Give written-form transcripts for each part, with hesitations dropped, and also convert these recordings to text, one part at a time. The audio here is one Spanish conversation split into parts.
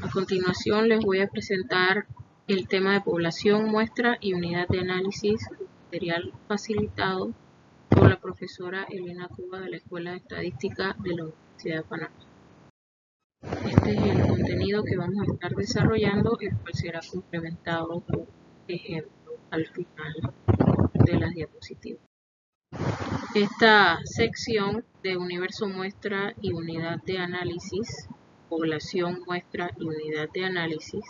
A continuación les voy a presentar el tema de población, muestra y unidad de análisis, material facilitado por la profesora Elena Cuba de la Escuela de Estadística de la Universidad de Panamá. Este es el contenido que vamos a estar desarrollando, el cual será complementado por ejemplos al final de las diapositivas. Esta sección de universo, muestra y unidad de análisis, población, muestra y unidad de análisis,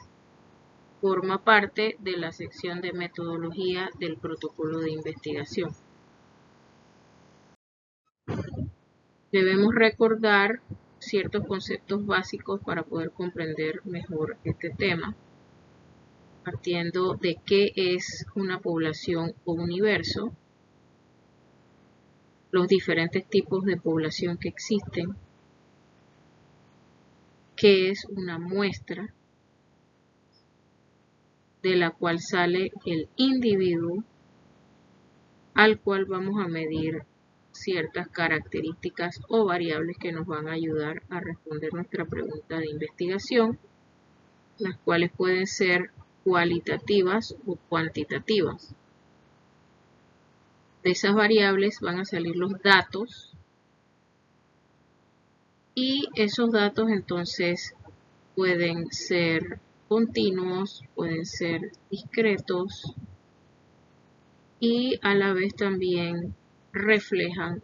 forma parte de la sección de metodología del protocolo de investigación. Debemos recordar ciertos conceptos básicos para poder comprender mejor este tema, partiendo de qué es una población o universo, los diferentes tipos de población que existen, qué es una muestra, de la cual sale el individuo al cual vamos a medir ciertas características o variables que nos van a ayudar a responder nuestra pregunta de investigación, las cuales pueden ser cualitativas o cuantitativas. De esas variables van a salir los datos y esos datos entonces pueden ser continuos, pueden ser discretos y a la vez también reflejan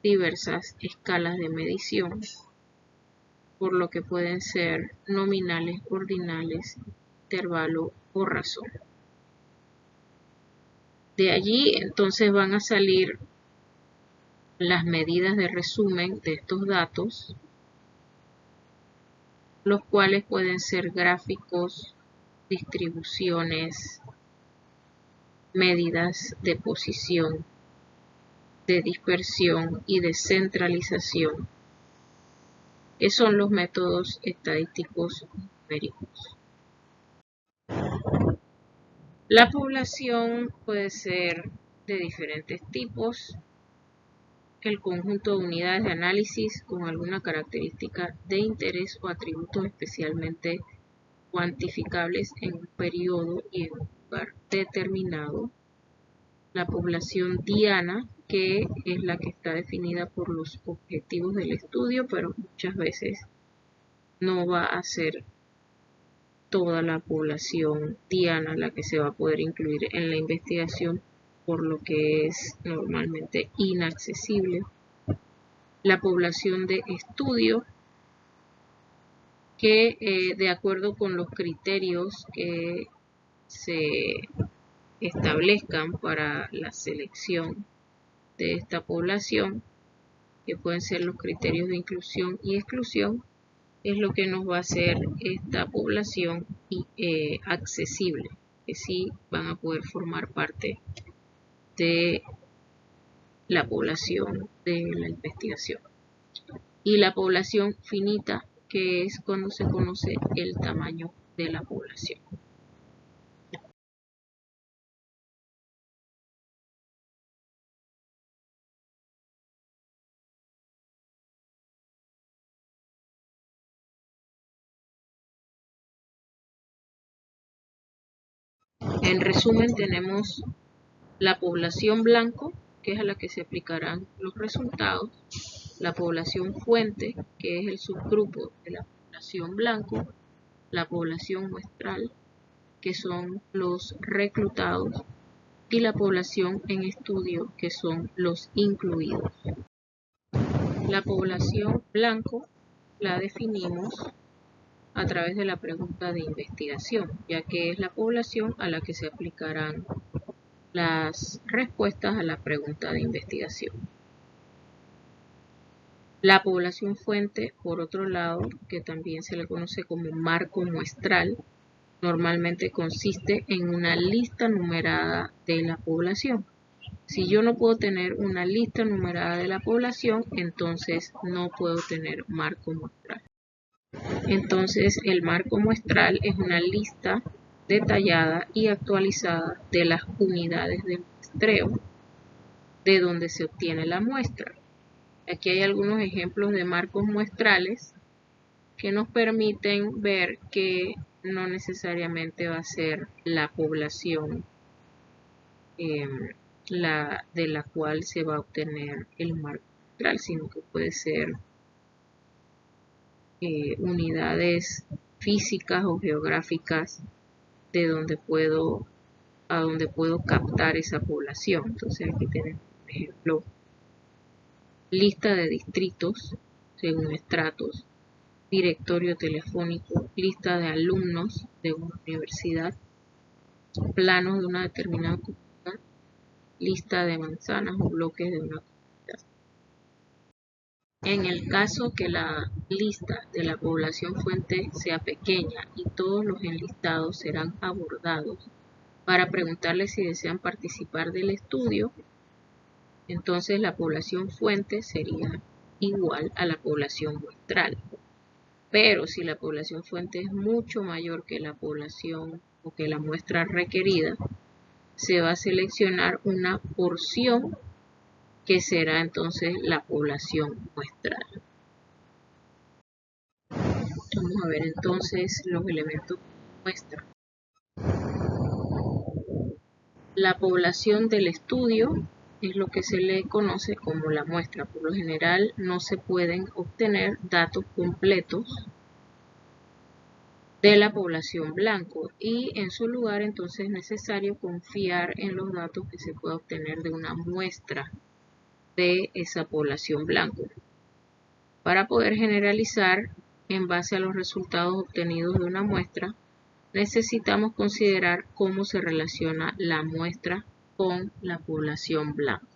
diversas escalas de medición, por lo que pueden ser nominales, ordinales, intervalo o razón. De allí entonces van a salir las medidas de resumen de estos datos, los cuales pueden ser gráficos, distribuciones, medidas de posición, de dispersión y de centralización, que son los métodos estadísticos numéricos. La población puede ser de diferentes tipos. El conjunto de unidades de análisis con alguna característica de interés o atributos especialmente cuantificables en un periodo y en un lugar determinado. La población diana, que es la que está definida por los objetivos del estudio, pero muchas veces no va a ser toda la población diana la que se va a poder incluir en la investigación, por lo que es normalmente inaccesible. La población de estudio, que de acuerdo con los criterios que se establezcan para la selección de esta población, que pueden ser los criterios de inclusión y exclusión, es lo que nos va a hacer esta población accesible, que sí van a poder formar parte de la población de la investigación. Y la población finita, que es cuando se conoce el tamaño de la población. En resumen, tenemos la población blanco, que es a la que se aplicarán los resultados, la población fuente, que es el subgrupo de la población blanco, la población muestral, que son los reclutados, y la población en estudio, que son los incluidos. La población blanco la definimos a través de la pregunta de investigación, ya que es la población a la que se aplicarán las respuestas a la pregunta de investigación. La población fuente, por otro lado, que también se le conoce como marco muestral, normalmente consiste en una lista numerada de la población. Si yo no puedo tener una lista numerada de la población, entonces no puedo tener marco muestral. Entonces, el marco muestral es una lista detallada y actualizada de las unidades de muestreo de donde se obtiene la muestra. Aquí hay algunos ejemplos de marcos muestrales que nos permiten ver que no necesariamente va a ser la población de la cual se va a obtener el marco muestral, sino que puede ser unidades físicas o geográficas de a donde puedo captar esa población. Entonces aquí tenemos, por ejemplo, lista de distritos según estratos, directorio telefónico, lista de alumnos de una universidad, planos de una determinada comunidad, lista de manzanas o bloques de una comunidad. En el caso que la lista de la población fuente sea pequeña y todos los enlistados serán abordados para preguntarles si desean participar del estudio, entonces la población fuente sería igual a la población muestral. Pero si la población fuente es mucho mayor que la población o que la muestra requerida, se va a seleccionar una porción que será entonces la población muestral. Vamos a ver entonces los elementos de muestra. La población del estudio es lo que se le conoce como la muestra. Por lo general no se pueden obtener datos completos de la población blanco y en su lugar entonces es necesario confiar en los datos que se pueda obtener de una muestra de esa población blanco. Para poder generalizar en base a los resultados obtenidos de una muestra, necesitamos considerar cómo se relaciona la muestra con la población blanca.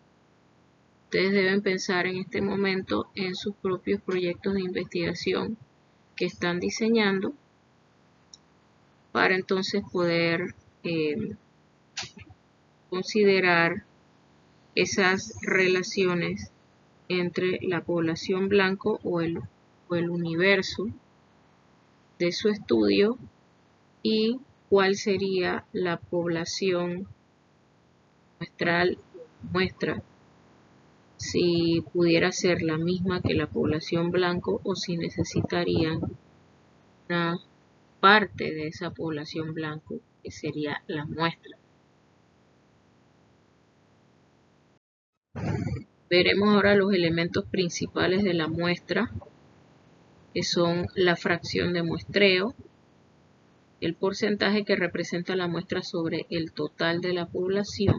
Ustedes deben pensar en este momento en sus propios proyectos de investigación que están diseñando para entonces poder considerar esas relaciones entre la población blanco o el universo de su estudio y cuál sería la población muestra, si pudiera ser la misma que la población blanco o si necesitarían una parte de esa población blanco que sería la muestra. Veremos ahora los elementos principales de la muestra, que son la fracción de muestreo, el porcentaje que representa la muestra sobre el total de la población,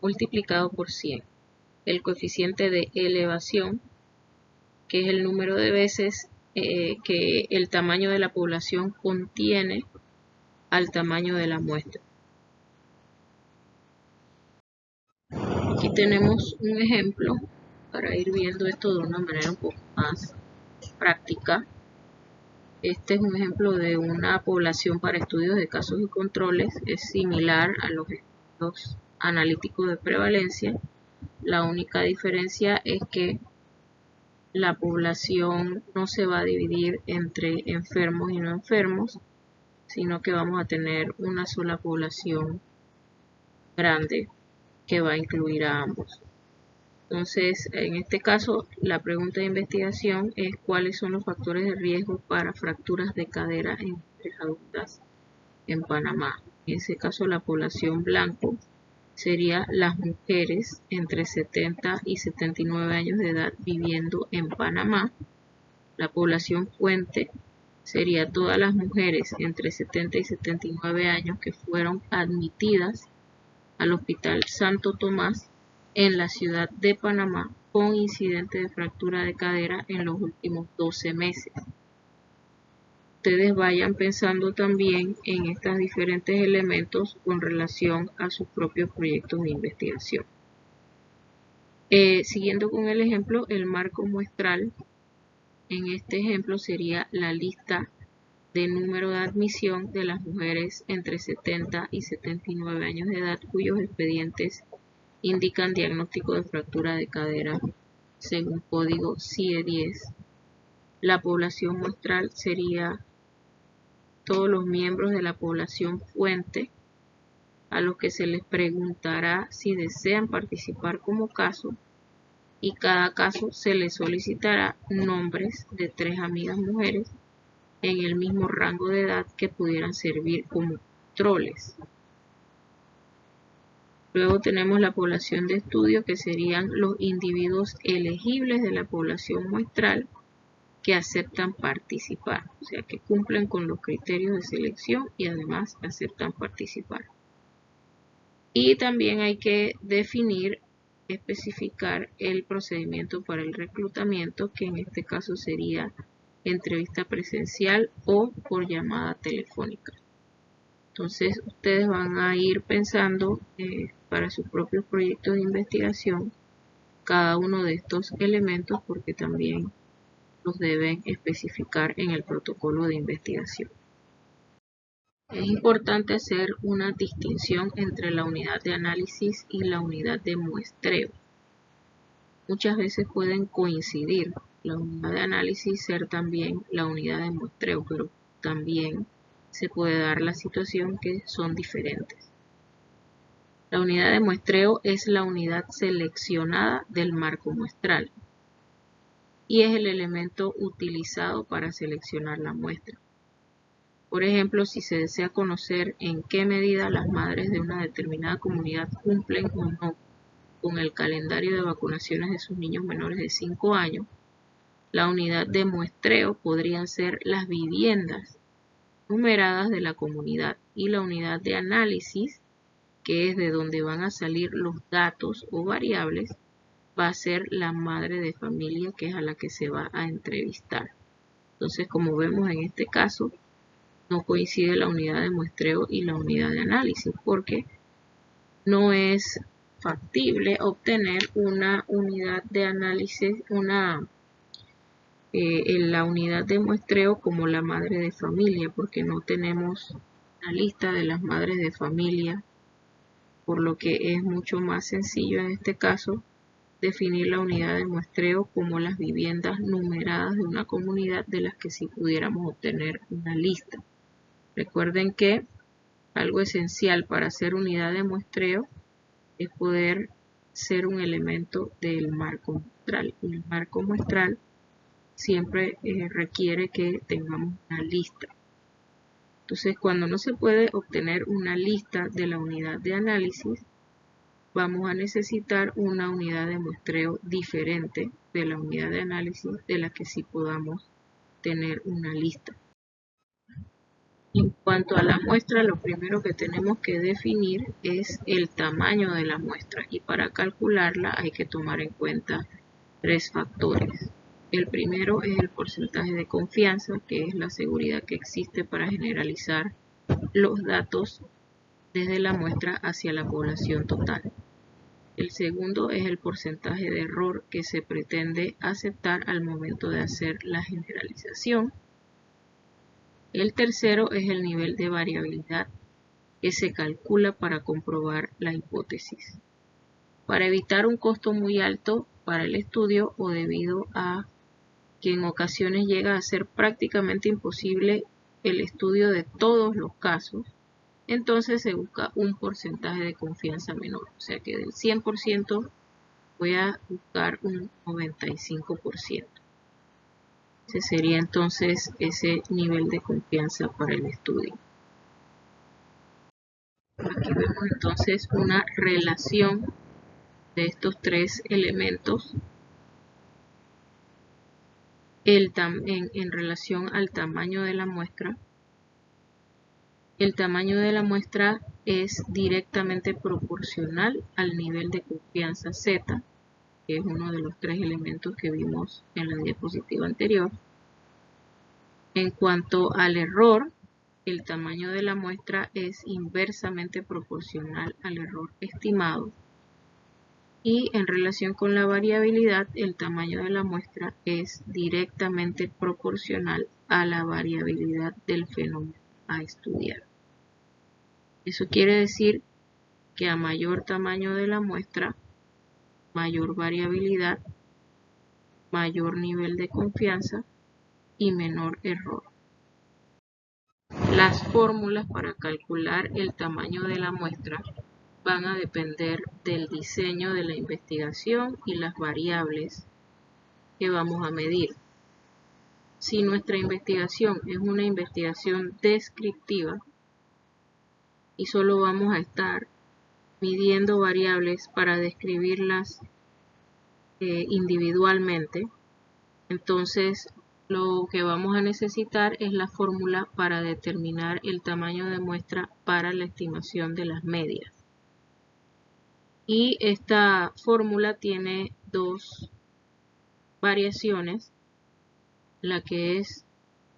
multiplicado por 100. El coeficiente de elevación, que es el número de veces que el tamaño de la población contiene al tamaño de la muestra. Aquí tenemos un ejemplo para ir viendo esto de una manera un poco más práctica. Este es un ejemplo de una población para estudios de casos y controles. Es similar a los estudios analíticos de prevalencia. La única diferencia es que la población no se va a dividir entre enfermos y no enfermos, sino que vamos a tener una sola población grande que va a incluir a ambos. Entonces, en este caso, la pregunta de investigación es cuáles son los factores de riesgo para fracturas de cadera en mujeres adultas en Panamá. En ese caso, la población blanco sería las mujeres entre 70 y 79 años de edad viviendo en Panamá. La población fuente sería todas las mujeres entre 70 y 79 años que fueron admitidas al Hospital Santo Tomás en la ciudad de Panamá con incidente de fractura de cadera en los últimos 12 meses. Ustedes vayan pensando también en estos diferentes elementos con relación a sus propios proyectos de investigación. Siguiendo con el ejemplo, el marco muestral en este ejemplo sería la lista de número de admisión de las mujeres entre 70 y 79 años de edad cuyos expedientes indican diagnóstico de fractura de cadera según código CIE-10. La población muestral sería todos los miembros de la población fuente a los que se les preguntará si desean participar como caso y cada caso se le solicitará nombres de 3 amigas mujeres en el mismo rango de edad que pudieran servir como controles. Luego tenemos la población de estudio, que serían los individuos elegibles de la población muestral que aceptan participar, o sea que cumplen con los criterios de selección y además aceptan participar. Y también hay que definir, especificar el procedimiento para el reclutamiento, que en este caso sería entrevista presencial o por llamada telefónica. Entonces ustedes van a ir pensando para sus propios proyectos de investigación cada uno de estos elementos, porque también los deben especificar en el protocolo de investigación. Es importante hacer una distinción entre la unidad de análisis y la unidad de muestreo. Muchas veces pueden coincidir la unidad de análisis ser también la unidad de muestreo, pero también se puede dar la situación que son diferentes. La unidad de muestreo es la unidad seleccionada del marco muestral y es el elemento utilizado para seleccionar la muestra. Por ejemplo, si se desea conocer en qué medida las madres de una determinada comunidad cumplen o no con el calendario de vacunaciones de sus niños menores de 5 años, la unidad de muestreo podrían ser las viviendas numeradas de la comunidad, y la unidad de análisis, que es de donde van a salir los datos o variables, va a ser la madre de familia, que es a la que se va a entrevistar. Entonces, como vemos en este caso, no coincide la unidad de muestreo y la unidad de análisis, porque no es factible obtener una unidad de análisis, la unidad de muestreo como la madre de familia, porque no tenemos la lista de las madres de familia, por lo que es mucho más sencillo en este caso definir la unidad de muestreo como las viviendas numeradas de una comunidad de las que sí pudiéramos obtener una lista. Recuerden que algo esencial para hacer unidad de muestreo es poder ser un elemento del marco muestral. Y el marco muestral siempre requiere que tengamos una lista. Entonces, cuando no se puede obtener una lista de la unidad de análisis, vamos a necesitar una unidad de muestreo diferente de la unidad de análisis de la que sí podamos tener una lista. En cuanto a la muestra, lo primero que tenemos que definir es el tamaño de la muestra, y para calcularla hay que tomar en cuenta 3 factores. El primero es el porcentaje de confianza, que es la seguridad que existe para generalizar los datos desde la muestra hacia la población total. El segundo es el porcentaje de error que se pretende aceptar al momento de hacer la generalización. El tercero es el nivel de variabilidad que se calcula para comprobar la hipótesis. Para evitar un costo muy alto para el estudio, o debido a que en ocasiones llega a ser prácticamente imposible el estudio de todos los casos, entonces se busca un porcentaje de confianza menor. O sea que del 100% voy a buscar un 95%. Ese sería entonces ese nivel de confianza para el estudio. Aquí vemos entonces una relación de estos 3 elementos en relación al tamaño de la muestra. El tamaño de la muestra es directamente proporcional al nivel de confianza Z, que es uno de los 3 elementos que vimos en la diapositiva anterior. En cuanto al error, el tamaño de la muestra es inversamente proporcional al error estimado. Y en relación con la variabilidad, el tamaño de la muestra es directamente proporcional a la variabilidad del fenómeno a estudiar. Eso quiere decir que a mayor tamaño de la muestra, mayor variabilidad, mayor nivel de confianza y menor error. Las fórmulas para calcular el tamaño de la muestra van a depender del diseño de la investigación y las variables que vamos a medir. Si nuestra investigación es una investigación descriptiva y solo vamos a estar midiendo variables para describirlas individualmente, entonces lo que vamos a necesitar es la fórmula para determinar el tamaño de muestra para la estimación de las medias. Y esta fórmula tiene dos variaciones, la que es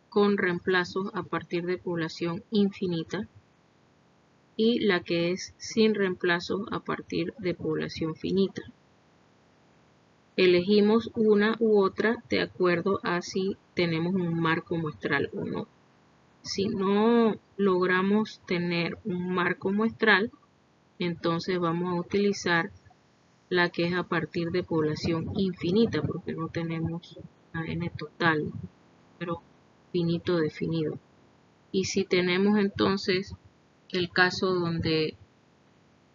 con reemplazos a partir de población infinita y la que es sin reemplazos a partir de población finita. Elegimos una u otra de acuerdo a si tenemos un marco muestral o no. Si no logramos tener un marco muestral, entonces vamos a utilizar la que es a partir de población infinita, porque no tenemos una n total, pero finito definido. Y si tenemos entonces el caso donde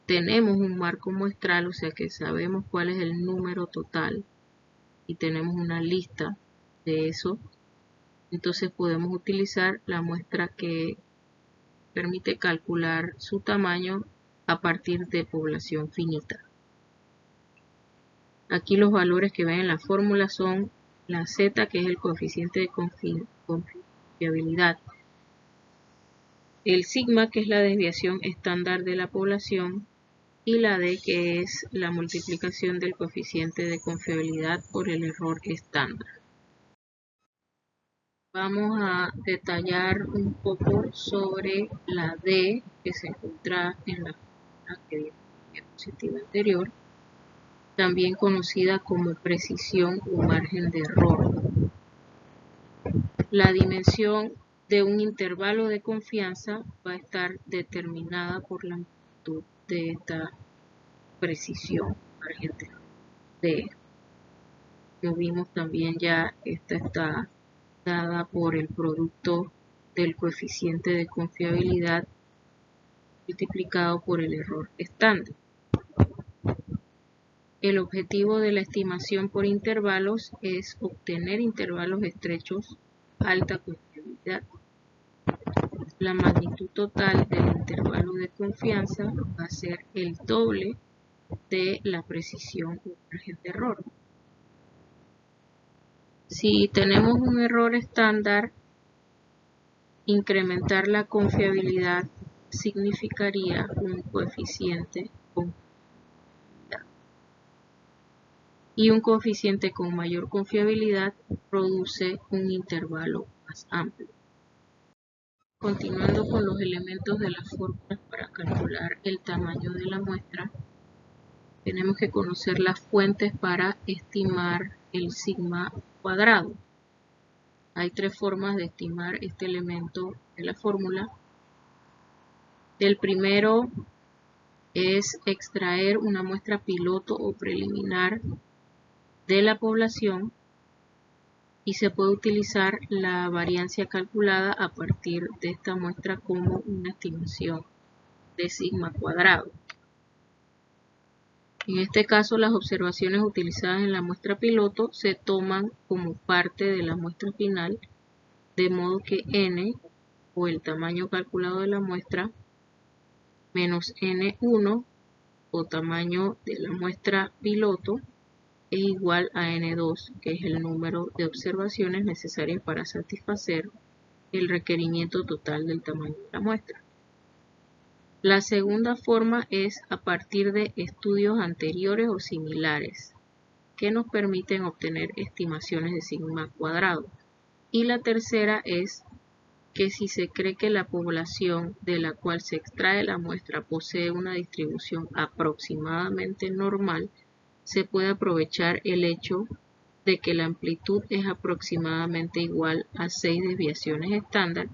tenemos un marco muestral, o sea que sabemos cuál es el número total y tenemos una lista de eso, entonces podemos utilizar la muestra que permite calcular su tamaño a partir de población finita. Aquí los valores que ven en la fórmula son la z, que es el coeficiente de confiabilidad, el sigma, que es la desviación estándar de la población, y la d, que es la multiplicación del coeficiente de confiabilidad por el error estándar. Vamos a detallar un poco sobre la d, que se encuentra en la fórmula que vimos en la diapositiva anterior, también conocida como precisión o margen de error. La dimensión de un intervalo de confianza va a estar determinada por la magnitud de esta precisión, margen de error D. Como vimos también ya, esta está dada por el producto del coeficiente de confiabilidad multiplicado por el error estándar. El objetivo de la estimación por intervalos es obtener intervalos estrechos alta confiabilidad. La magnitud total del intervalo de confianza va a ser el doble de la precisión o margen de error. Si tenemos un error estándar, incrementar la confiabilidad significaría un coeficiente con y un coeficiente con mayor confiabilidad produce un intervalo más amplio. Continuando con los elementos de la fórmula para calcular el tamaño de la muestra, tenemos que conocer las fuentes para estimar el sigma cuadrado. Hay tres formas de estimar este elemento de la fórmula. El primero es extraer una muestra piloto o preliminar de la población y se puede utilizar la variancia calculada a partir de esta muestra como una estimación de sigma cuadrado. En este caso, las observaciones utilizadas en la muestra piloto se toman como parte de la muestra final, de modo que n, o el tamaño calculado de la muestra, menos n1, o tamaño de la muestra piloto, es igual a n2, que es el número de observaciones necesarias para satisfacer el requerimiento total del tamaño de la muestra. La segunda forma es a partir de estudios anteriores o similares, que nos permiten obtener estimaciones de sigma cuadrado. Y la tercera es que si se cree que la población de la cual se extrae la muestra posee una distribución aproximadamente normal, se puede aprovechar el hecho de que la amplitud es aproximadamente igual a 6 desviaciones estándar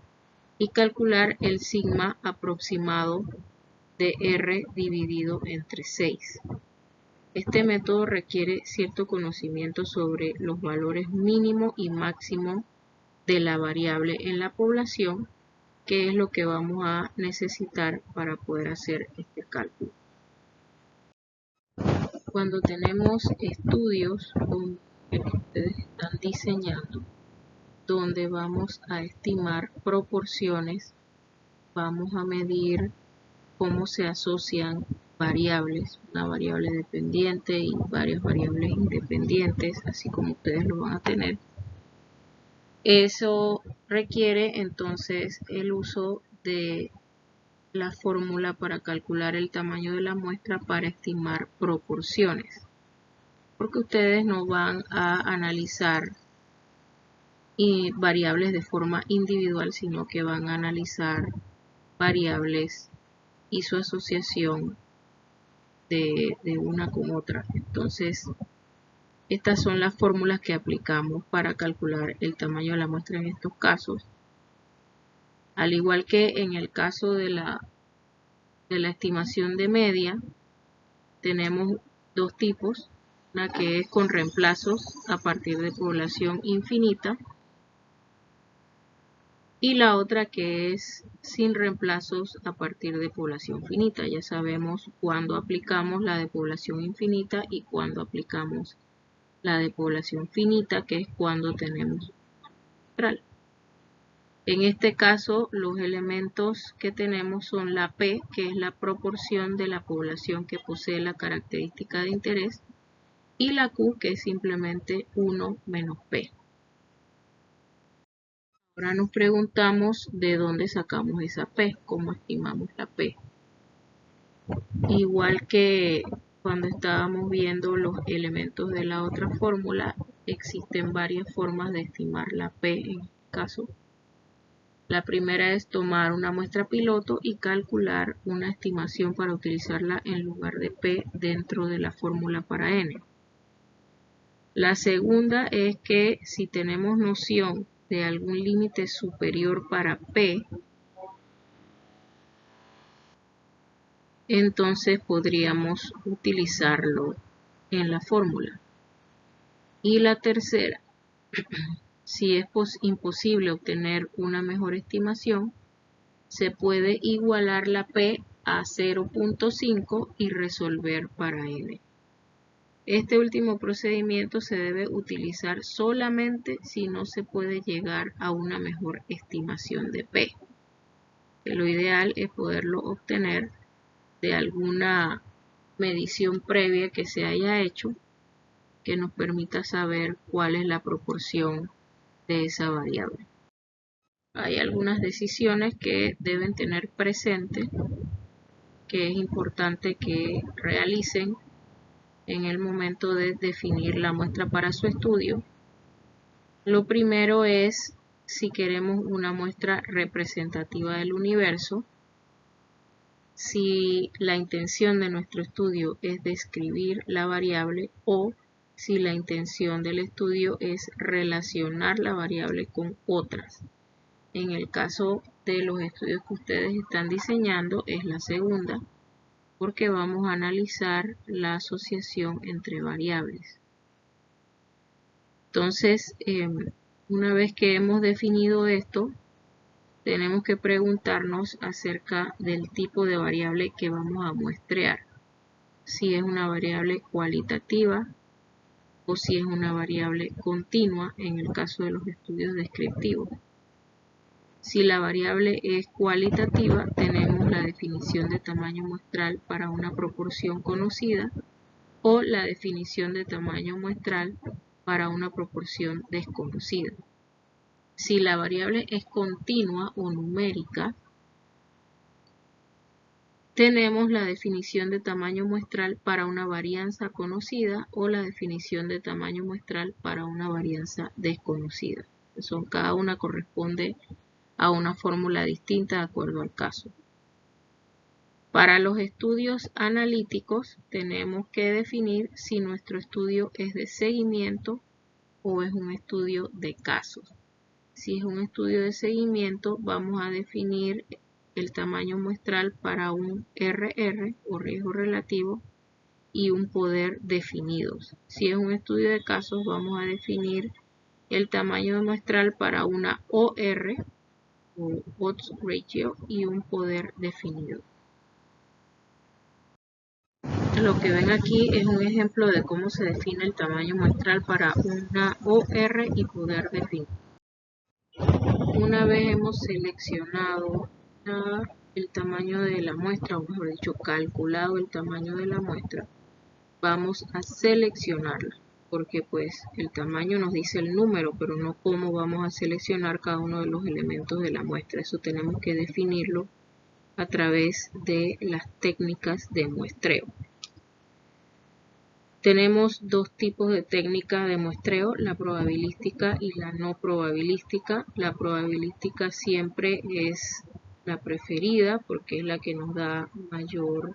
y calcular el sigma aproximado de R dividido entre 6. Este método requiere cierto conocimiento sobre los valores mínimo y máximo de la variable en la población, que es lo que vamos a necesitar para poder hacer este cálculo. cuando tenemos estudios como el que ustedes están diseñando, donde vamos a estimar proporciones, vamos a medir cómo se asocian variables, una variable dependiente y varias variables independientes, así como ustedes lo van a tener. Eso requiere entonces el uso de la fórmula para calcular el tamaño de la muestra para estimar proporciones, porque ustedes no van a analizar variables de forma individual, sino que van a analizar variables y su asociación de una con otra. Entonces, estas son las fórmulas que aplicamos para calcular el tamaño de la muestra en estos casos. Al igual que en el caso de la estimación de media, tenemos dos tipos, una que es con reemplazos a partir de población infinita y la otra que es sin reemplazos a partir de población finita. Ya sabemos cuándo aplicamos la de población infinita y cuándo aplicamos la de población finita, que es cuando tenemos neutral. En este caso, los elementos que tenemos son la P, que es la proporción de la población que posee la característica de interés, y la Q, que es simplemente 1 menos P. Ahora nos preguntamos de dónde sacamos esa P, cómo estimamos la P. Igual que cuando estábamos viendo los elementos de la otra fórmula, existen varias formas de estimar la P en este caso. La primera es tomar una muestra piloto y calcular una estimación para utilizarla en lugar de P dentro de la fórmula para N. La segunda es que si tenemos noción de algún límite superior para P, entonces podríamos utilizarlo en la fórmula. Y la tercera, si es imposible obtener una mejor estimación, se puede igualar la P a 0.5 y resolver para N. Este último procedimiento se debe utilizar solamente si no se puede llegar a una mejor estimación de P. Lo ideal es poderlo obtener de alguna medición previa que se haya hecho que nos permita saber cuál es la proporción de esa variable. Hay algunas decisiones que deben tener presente, que es importante que realicen en el momento de definir la muestra para su estudio. Lo primero es si queremos una muestra representativa del universo, si la intención de nuestro estudio es describir la variable o si la intención del estudio es relacionar la variable con otras. En el caso de los estudios que ustedes están diseñando es la segunda, porque vamos a analizar la asociación entre variables. Entonces, una vez que hemos definido esto, tenemos que preguntarnos acerca del tipo de variable que vamos a muestrear. Si es una variable cualitativa o si es una variable continua en el caso de los estudios descriptivos. Si la variable es cualitativa, tenemos la definición de tamaño muestral para una proporción conocida o la definición de tamaño muestral para una proporción desconocida. Si la variable es continua o numérica, tenemos la definición de tamaño muestral para una varianza conocida o la definición de tamaño muestral para una varianza desconocida. Cada una corresponde a una fórmula distinta de acuerdo al caso. Para los estudios analíticos tenemos que definir si nuestro estudio es de seguimiento o es un estudio de casos. Si es un estudio de seguimiento, vamos a definir el tamaño muestral para un RR o riesgo relativo y un poder definidos. Si es un estudio de casos, vamos a definir el tamaño muestral para una OR o odds ratio y un poder definido. Lo que ven aquí es un ejemplo de cómo se define el tamaño muestral para una OR y poder definir. Una vez hemos seleccionado el tamaño de la muestra, o mejor dicho, calculado el tamaño de la muestra, vamos a seleccionarla, porque pues el tamaño nos dice el número, pero no cómo vamos a seleccionar cada uno de los elementos de la muestra. Eso tenemos que definirlo a través de las técnicas de muestreo. Tenemos dos tipos de técnicas de muestreo, la probabilística y la no probabilística. La probabilística siempre es la preferida porque es la que nos da mayor,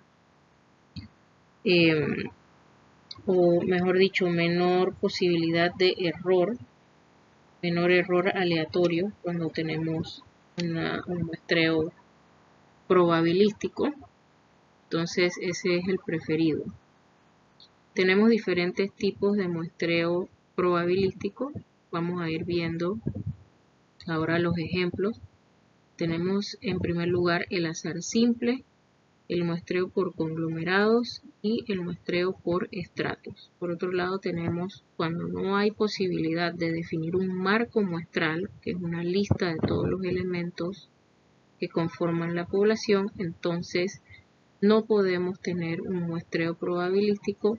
o mejor dicho, menor posibilidad de error, menor error aleatorio cuando tenemos un muestreo probabilístico. Entonces ese es el preferido. Tenemos diferentes tipos de muestreo probabilístico. Vamos a ir viendo ahora los ejemplos. Tenemos en primer lugar el azar simple, el muestreo por conglomerados y el muestreo por estratos. Por otro lado tenemos cuando no hay posibilidad de definir un marco muestral, que es una lista de todos los elementos que conforman la población, entonces no podemos tener un muestreo probabilístico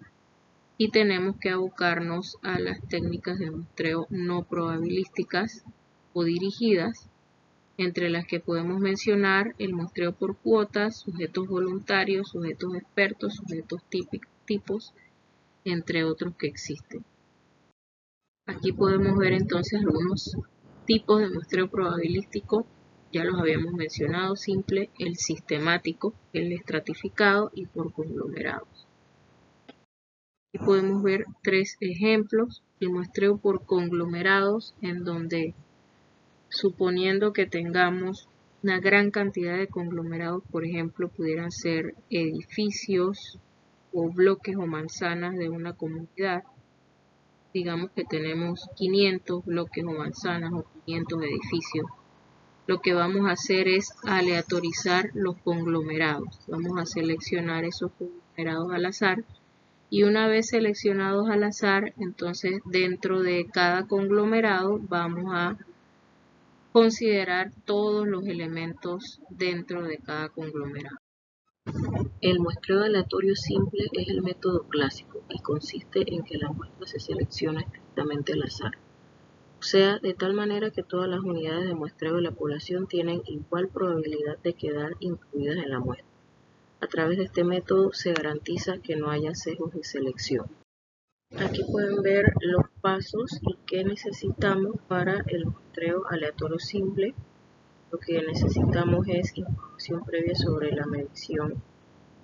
y tenemos que abocarnos a las técnicas de muestreo no probabilísticas o dirigidas, entre las que podemos mencionar el muestreo por cuotas, sujetos voluntarios, sujetos expertos, sujetos tipos, entre otros que existen. Aquí podemos ver entonces algunos tipos de muestreo probabilístico. Ya los habíamos mencionado: simple, el sistemático, el estratificado y por conglomerados. Aquí podemos ver tres ejemplos. El muestreo por conglomerados, en donde, suponiendo que tengamos una gran cantidad de conglomerados, por ejemplo, pudieran ser edificios o bloques o manzanas de una comunidad. Digamos que tenemos 500 bloques o manzanas o 500 edificios. Lo que vamos a hacer es aleatorizar los conglomerados. Vamos a seleccionar esos conglomerados al azar. Y una vez seleccionados al azar, entonces dentro de cada conglomerado vamos a considerar todos los elementos dentro de cada conglomerado. El muestreo aleatorio simple es el método clásico y consiste en que la muestra se selecciona estrictamente al azar. O sea, de tal manera que todas las unidades de muestreo de la población tienen igual probabilidad de quedar incluidas en la muestra. A través de este método se garantiza que no haya sesgos de selección. Aquí pueden ver los pasos y qué necesitamos para el muestreo aleatorio simple. Lo que necesitamos es información previa sobre la medición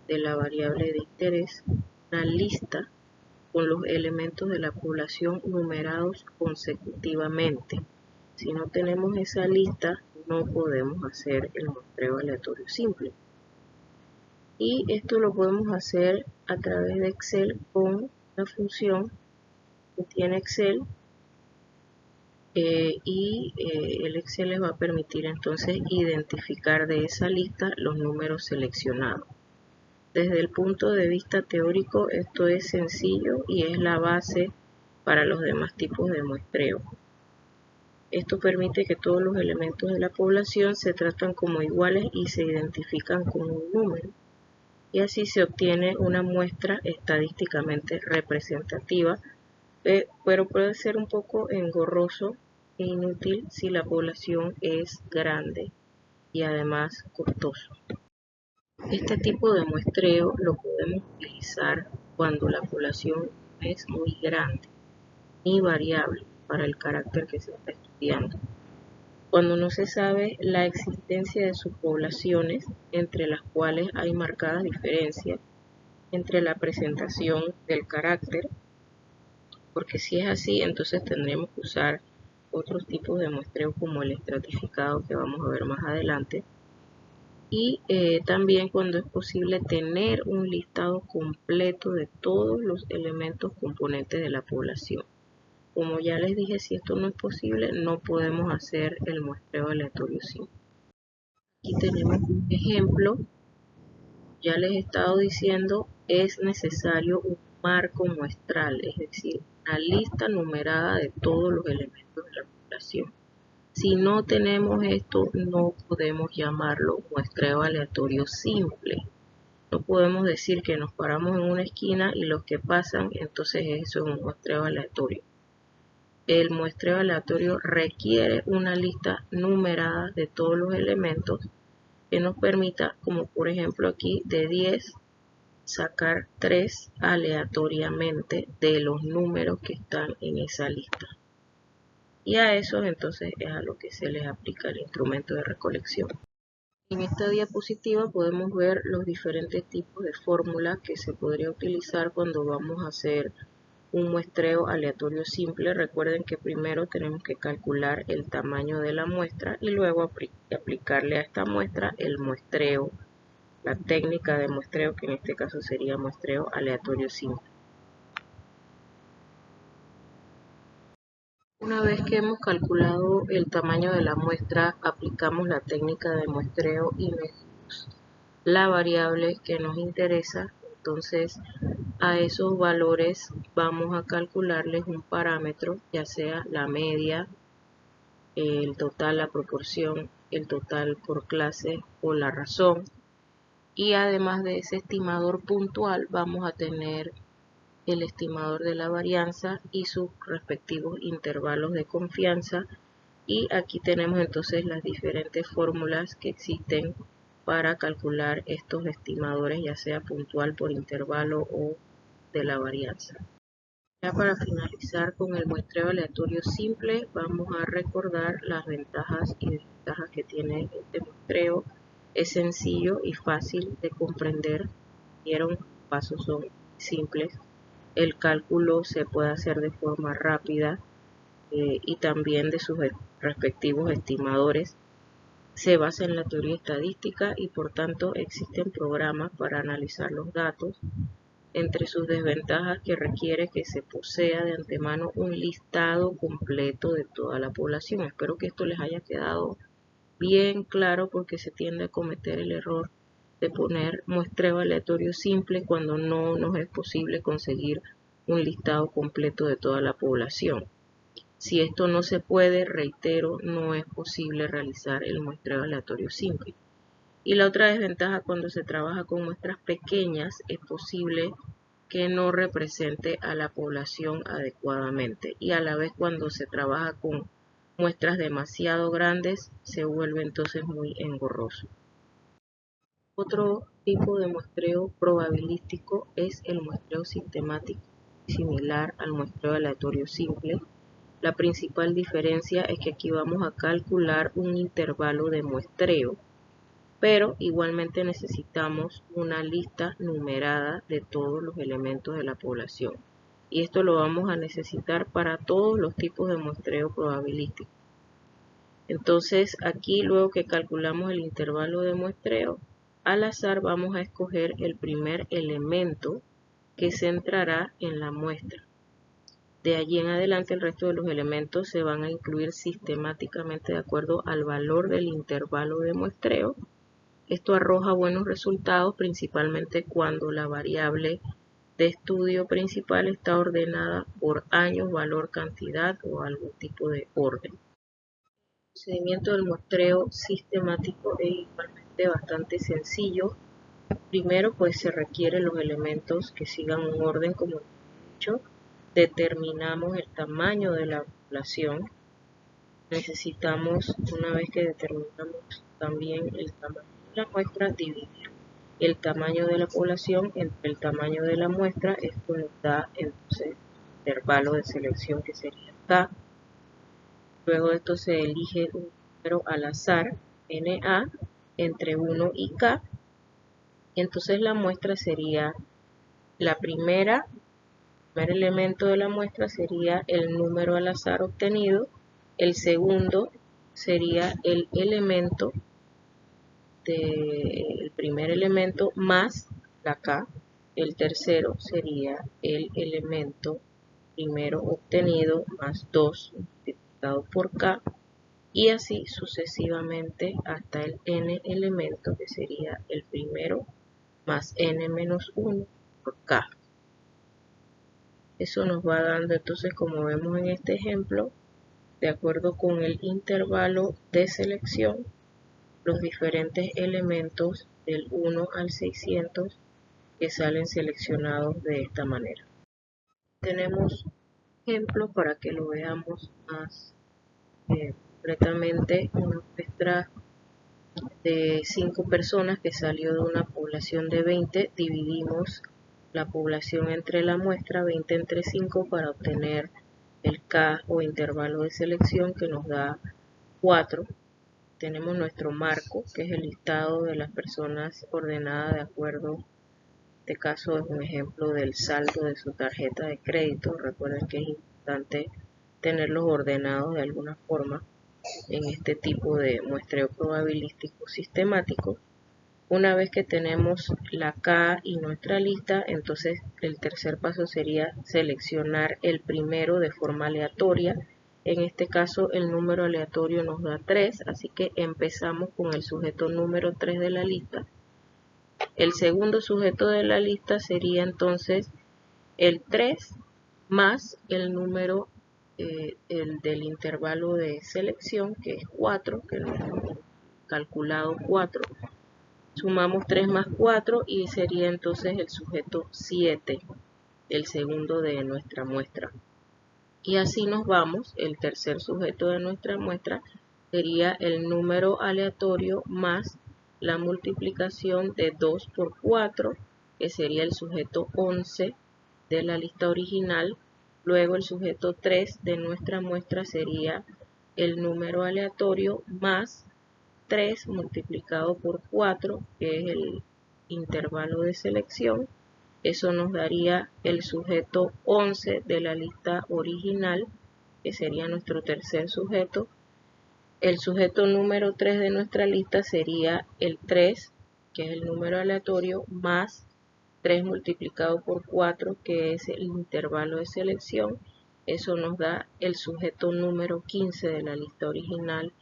de la variable de interés, una lista con los elementos de la población numerados consecutivamente. Si no tenemos esa lista, no podemos hacer el muestreo aleatorio simple. Y esto lo podemos hacer a través de Excel con una función que tiene Excel, el Excel les va a permitir entonces identificar de esa lista los números seleccionados. Desde el punto de vista teórico, esto es sencillo y es la base para los demás tipos de muestreo. Esto permite que todos los elementos de la población se tratan como iguales y se identifican con un número. Y así se obtiene una muestra estadísticamente representativa, pero puede ser un poco engorroso e inútil si la población es grande y además costoso. Este tipo de muestreo lo podemos utilizar cuando la población es muy grande y variable para el carácter que se está estudiando. Cuando no se sabe la existencia de subpoblaciones, entre las cuales hay marcadas diferencias entre la presentación del carácter, porque si es así, entonces tendremos que usar otros tipos de muestreo como el estratificado, que vamos a ver más adelante, y también cuando es posible tener un listado completo de todos los elementos componentes de la población. Como ya les dije, si esto no es posible, no podemos hacer el muestreo aleatorio simple. Aquí tenemos un ejemplo. Ya les he estado diciendo es necesario un marco muestral, es decir, una lista numerada de todos los elementos de la población. Si no tenemos esto, no podemos llamarlo muestreo aleatorio simple. No podemos decir que nos paramos en una esquina y los que pasan, entonces eso es un muestreo aleatorio. El muestreo aleatorio requiere una lista numerada de todos los elementos que nos permita, como por ejemplo aquí, de 10, sacar 3 aleatoriamente de los números que están en esa lista. Y a esos entonces es a lo que se les aplica el instrumento de recolección. En esta diapositiva podemos ver los diferentes tipos de fórmulas que se podría utilizar cuando vamos a hacer un muestreo aleatorio simple. Recuerden que primero tenemos que calcular el tamaño de la muestra y luego aplicarle a esta muestra el muestreo, la técnica de muestreo, que en este caso sería muestreo aleatorio simple. Una vez que hemos calculado el tamaño de la muestra, aplicamos la técnica de muestreo y medimos la variable que nos interesa. Entonces, a esos valores vamos a calcularles un parámetro, ya sea la media, el total, la proporción, el total por clase o la razón. Y además de ese estimador puntual, vamos a tener el estimador de la varianza y sus respectivos intervalos de confianza. Y aquí tenemos entonces las diferentes fórmulas que existen para calcular estos estimadores, ya sea puntual, por intervalo o de la varianza. Ya para finalizar con el muestreo aleatorio simple, vamos a recordar las ventajas y desventajas que tiene este muestreo. Es sencillo y fácil de comprender. Vieron, los pasos son simples. El cálculo se puede hacer de forma rápida y también de sus respectivos estimadores. Se basa en la teoría estadística y por tanto existen programas para analizar los datos. Entre sus desventajas, que requiere que se posea de antemano un listado completo de toda la población. Espero que esto les haya quedado bien claro, porque se tiende a cometer el error de poner muestreo aleatorio simple cuando no nos es posible conseguir un listado completo de toda la población. Si esto no se puede, reitero, no es posible realizar el muestreo aleatorio simple. Y la otra desventaja, cuando se trabaja con muestras pequeñas, es posible que no represente a la población adecuadamente, y a la vez cuando se trabaja con muestras demasiado grandes se vuelve entonces muy engorroso. Otro tipo de muestreo probabilístico es el muestreo sistemático, similar al muestreo aleatorio simple. La principal diferencia es que aquí vamos a calcular un intervalo de muestreo, pero igualmente necesitamos una lista numerada de todos los elementos de la población. Y esto lo vamos a necesitar para todos los tipos de muestreo probabilístico. Entonces, aquí luego que calculamos el intervalo de muestreo, al azar vamos a escoger el primer elemento que se entrará en la muestra. De allí en adelante el resto de los elementos se van a incluir sistemáticamente de acuerdo al valor del intervalo de muestreo. Esto arroja buenos resultados, principalmente cuando la variable de estudio principal está ordenada por años, valor, cantidad o algún tipo de orden. El procedimiento del muestreo sistemático es igualmente bastante sencillo. Primero, pues se requieren los elementos que sigan un orden, como he dicho. Determinamos el tamaño de la población. Necesitamos, una vez que determinamos también el tamaño de la muestra, dividir el tamaño de la población entre el tamaño de la muestra. Esto nos da entonces el intervalo de selección, que sería K. Luego de esto se elige un número al azar, NA, entre 1 y K. Entonces la muestra sería la primer elemento de la muestra sería el número al azar obtenido. El segundo sería el primer elemento más la K. El tercero sería el elemento primero obtenido más 2 multiplicado por K, y así sucesivamente hasta el n elemento, que sería el primero más n menos 1 por K. Eso nos va dando entonces, como vemos en este ejemplo, de acuerdo con el intervalo de selección, los diferentes elementos del 1 al 600 que salen seleccionados de esta manera. Tenemos ejemplos para que lo veamos más concretamente. Una muestra de 5 personas que salió de una población de 20, dividimos la población entre la muestra 20 entre 5 para obtener el K o intervalo de selección que nos da 4. Tenemos nuestro marco, que es el listado de las personas ordenadas de acuerdo, en este caso es un ejemplo del saldo de su tarjeta de crédito. Recuerden que es importante tenerlos ordenados de alguna forma en este tipo de muestreo probabilístico sistemático. Una vez que tenemos la K y nuestra lista, entonces el tercer paso sería seleccionar el primero de forma aleatoria. En este caso el número aleatorio nos da 3, así que empezamos con el sujeto número 3 de la lista. El segundo sujeto de la lista sería entonces el 3 más el número el del intervalo de selección, que es 4, que lo hemos calculado 4. Sumamos 3 más 4 y sería entonces el sujeto 7, el segundo de nuestra muestra. Y así nos vamos. El tercer sujeto de nuestra muestra sería el número aleatorio más la multiplicación de 2 por 4, que sería el sujeto 11 de la lista original. Luego el sujeto 3 de nuestra muestra sería el número aleatorio más 3 multiplicado por 4, que es el intervalo de selección. Eso nos daría el sujeto 11 de la lista original, que sería nuestro tercer sujeto. El sujeto número 3 de nuestra lista sería el 3, que es el número aleatorio, más 3 multiplicado por 4, que es el intervalo de selección. Eso nos da el sujeto número 15 de la lista original.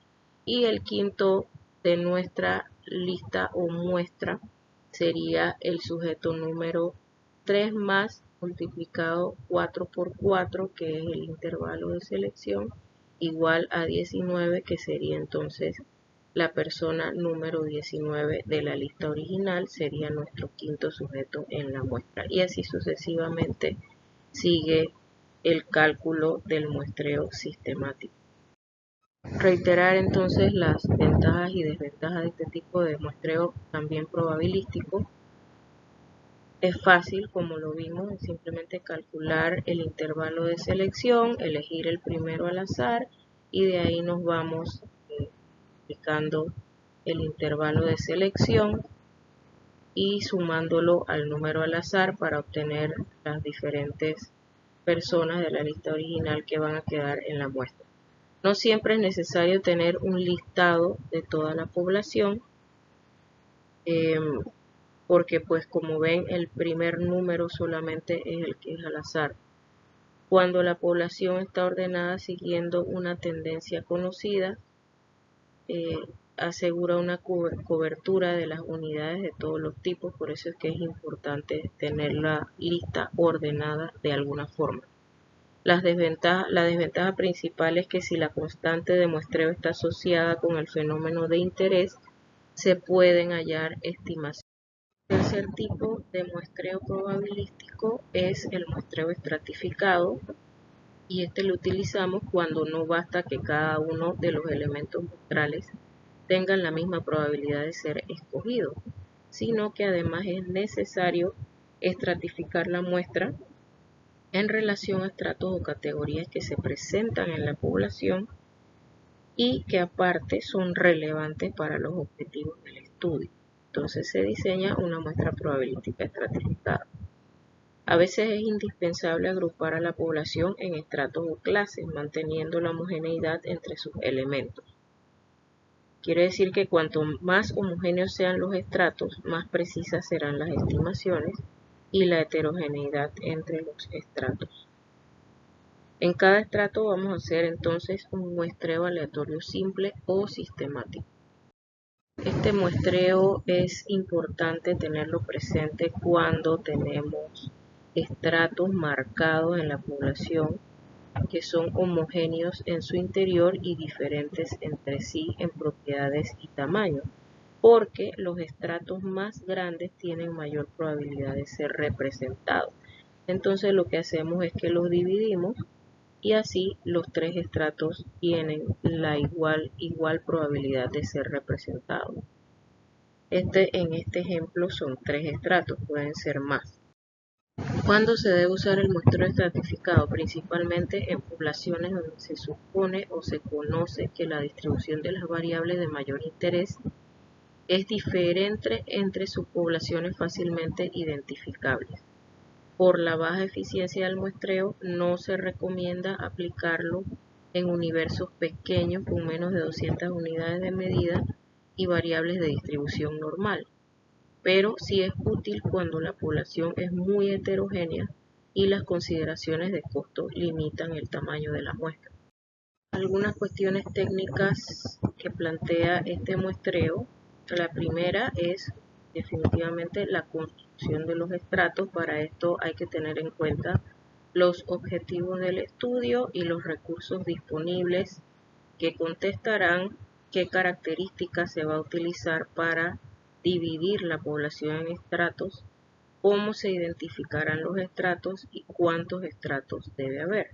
Y el quinto de nuestra lista o muestra sería el sujeto número 3 más multiplicado 4 por 4, que es el intervalo de selección, igual a 19, que sería entonces la persona número 19 de la lista original, sería nuestro quinto sujeto en la muestra. Y así sucesivamente sigue el cálculo del muestreo sistemático. Reiterar entonces las ventajas y desventajas de este tipo de muestreo también probabilístico. Es fácil, como lo vimos, simplemente calcular el intervalo de selección, elegir el primero al azar y de ahí nos vamos aplicando el intervalo de selección y sumándolo al número al azar para obtener las diferentes personas de la lista original que van a quedar en la muestra. No siempre es necesario tener un listado de toda la población, porque pues como ven el primer número solamente es el que es al azar. Cuando la población está ordenada siguiendo una tendencia conocida, asegura una cobertura de las unidades de todos los tipos, por eso es que es importante tener la lista ordenada de alguna forma. La desventaja principal es que si la constante de muestreo está asociada con el fenómeno de interés, se pueden hallar estimaciones. El tercer tipo de muestreo probabilístico es el muestreo estratificado, y este lo utilizamos cuando no basta que cada uno de los elementos muestrales tengan la misma probabilidad de ser escogido, sino que además es necesario estratificar la muestra en relación a estratos o categorías que se presentan en la población y que aparte son relevantes para los objetivos del estudio. Entonces se diseña una muestra probabilística estratificada. A veces es indispensable agrupar a la población en estratos o clases, manteniendo la homogeneidad entre sus elementos. Quiere decir que cuanto más homogéneos sean los estratos, más precisas serán las estimaciones y la heterogeneidad entre los estratos. En cada estrato vamos a hacer entonces un muestreo aleatorio simple o sistemático. Este muestreo es importante tenerlo presente cuando tenemos estratos marcados en la población que son homogéneos en su interior y diferentes entre sí en propiedades y tamaño, porque los estratos más grandes tienen mayor probabilidad de ser representados. Entonces lo que hacemos es que los dividimos y así los tres estratos tienen la igual probabilidad de ser representados. En este ejemplo son tres estratos, pueden ser más. ¿Cuándo se debe usar el muestreo estratificado? Principalmente en poblaciones donde se supone o se conoce que la distribución de las variables de mayor interés es diferente entre sus poblaciones fácilmente identificables. Por la baja eficiencia del muestreo, no se recomienda aplicarlo en universos pequeños con menos de 200 unidades de medida y variables de distribución normal, pero sí es útil cuando la población es muy heterogénea y las consideraciones de costo limitan el tamaño de la muestra. Algunas cuestiones técnicas que plantea este muestreo. La primera es definitivamente la construcción de los estratos. Para esto hay que tener en cuenta los objetivos del estudio y los recursos disponibles que contestarán qué características se va a utilizar para dividir la población en estratos, cómo se identificarán los estratos y cuántos estratos debe haber.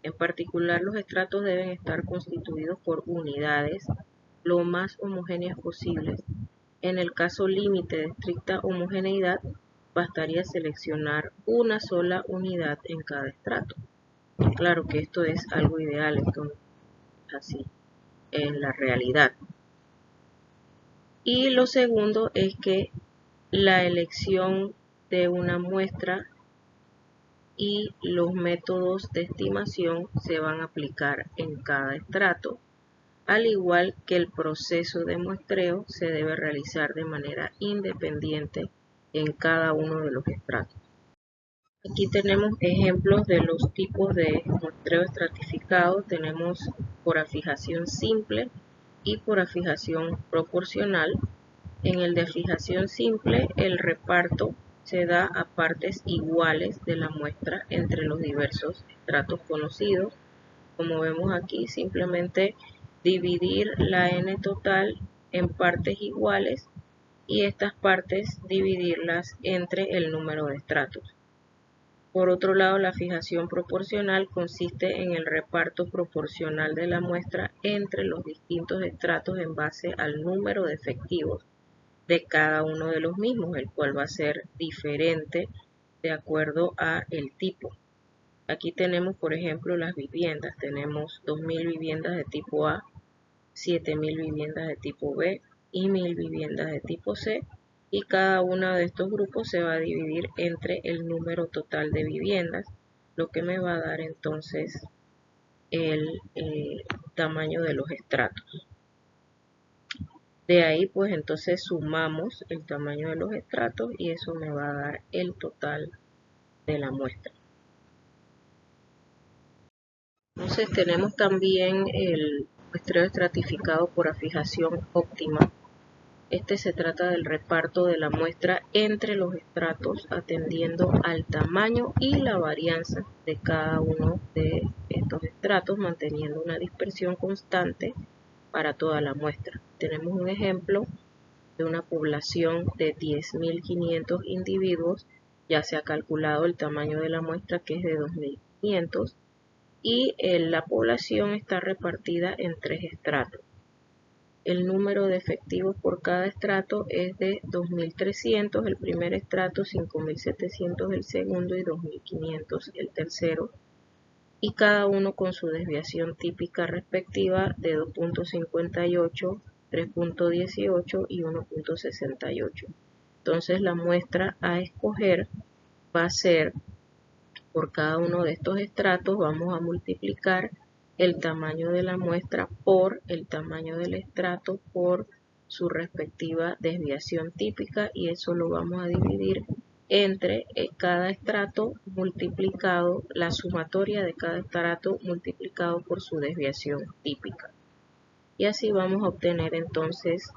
En particular, los estratos deben estar constituidos por unidades lo más homogéneas posibles. En el caso límite de estricta homogeneidad, bastaría seleccionar una sola unidad en cada estrato. Claro que esto es algo ideal, esto no es así en la realidad. Y lo segundo es que la elección de una muestra y los métodos de estimación se van a aplicar en cada estrato, al igual que el proceso de muestreo se debe realizar de manera independiente en cada uno de los estratos. Aquí tenemos ejemplos de los tipos de muestreo estratificado. Tenemos por afijación simple y por afijación proporcional. En el de afijación simple, el reparto se da a partes iguales de la muestra entre los diversos estratos conocidos. Como vemos aquí, simplemente dividir la n total en partes iguales y estas partes dividirlas entre el número de estratos. Por otro lado, la fijación proporcional consiste en el reparto proporcional de la muestra entre los distintos estratos en base al número de efectivos de cada uno de los mismos, el cual va a ser diferente de acuerdo a el tipo. Aquí tenemos, por ejemplo, las viviendas. Tenemos 2.000 viviendas de tipo A, 7.000 viviendas de tipo B y 1.000 viviendas de tipo C. Y cada uno de estos grupos se va a dividir entre el número total de viviendas, lo que me va a dar entonces el tamaño de los estratos. De ahí pues entonces sumamos el tamaño de los estratos y eso me va a dar el total de la muestra. Entonces tenemos también el muestreo estratificado por afijación óptima. Este se trata del reparto de la muestra entre los estratos atendiendo al tamaño y la varianza de cada uno de estos estratos, manteniendo una dispersión constante para toda la muestra. Tenemos un ejemplo de una población de 10.500 individuos. Ya se ha calculado el tamaño de la muestra, que es de 2.500, y la población está repartida en tres estratos. El número de efectivos por cada estrato es de 2.300 el primer estrato, 5.700 el segundo y 2.500 el tercero, y cada uno con su desviación típica respectiva de 2.58, 3.18 y 1.68. Entonces la muestra a escoger va a ser, por cada uno de estos estratos vamos a multiplicar el tamaño de la muestra por el tamaño del estrato por su respectiva desviación típica, y eso lo vamos a dividir entre cada estrato multiplicado, la sumatoria de cada estrato multiplicado por su desviación típica. Y así vamos a obtener entonces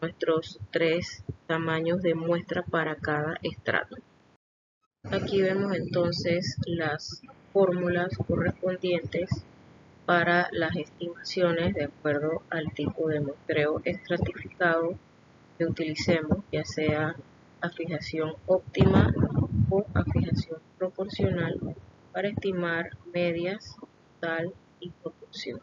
nuestros 3 tamaños de muestra para cada estrato. Aquí vemos entonces las fórmulas correspondientes para las estimaciones de acuerdo al tipo de muestreo estratificado que utilicemos, ya sea a fijación óptima o a fijación proporcional, para estimar medias, total y proporción.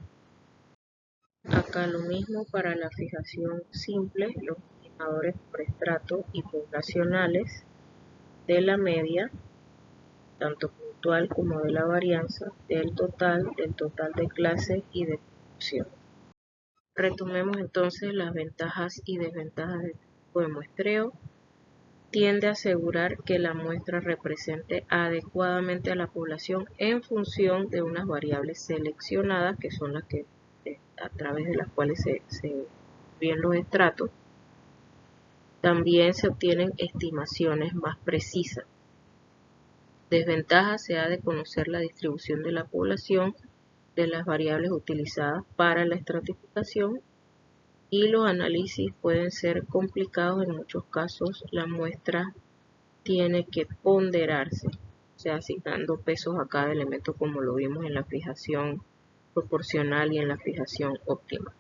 Acá lo mismo para la fijación simple, los estimadores por estrato y poblacionales de la media, tanto puntual como de la varianza, del total de clase y de proporción. Retomemos entonces las ventajas y desventajas de este tipo de muestreo. Tiende a asegurar que la muestra represente adecuadamente a la población en función de unas variables seleccionadas, que son las que a través de las cuales se ven los estratos. También se obtienen estimaciones más precisas. Desventaja: se ha de conocer la distribución de la población de las variables utilizadas para la estratificación, y los análisis pueden ser complicados. En muchos casos la muestra tiene que ponderarse, o sea, asignando pesos a cada elemento, como lo vimos en la fijación proporcional y en la fijación óptima.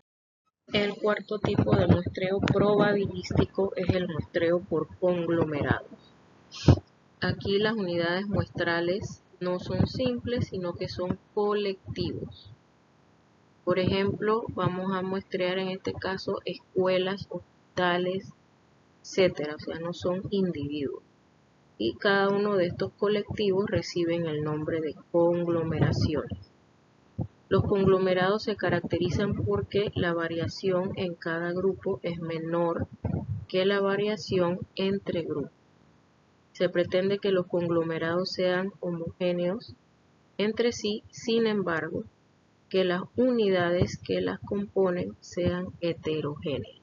El cuarto tipo de muestreo probabilístico es el muestreo por conglomerados. Aquí las unidades muestrales no son simples, sino que son colectivos. Por ejemplo, vamos a muestrear en este caso escuelas, hospitales, etcétera, o sea, no son individuos. Y cada uno de estos colectivos reciben el nombre de conglomeraciones. Los conglomerados se caracterizan porque la variación en cada grupo es menor que la variación entre grupos. Se pretende que los conglomerados sean homogéneos entre sí, sin embargo, que las unidades que las componen sean heterogéneas.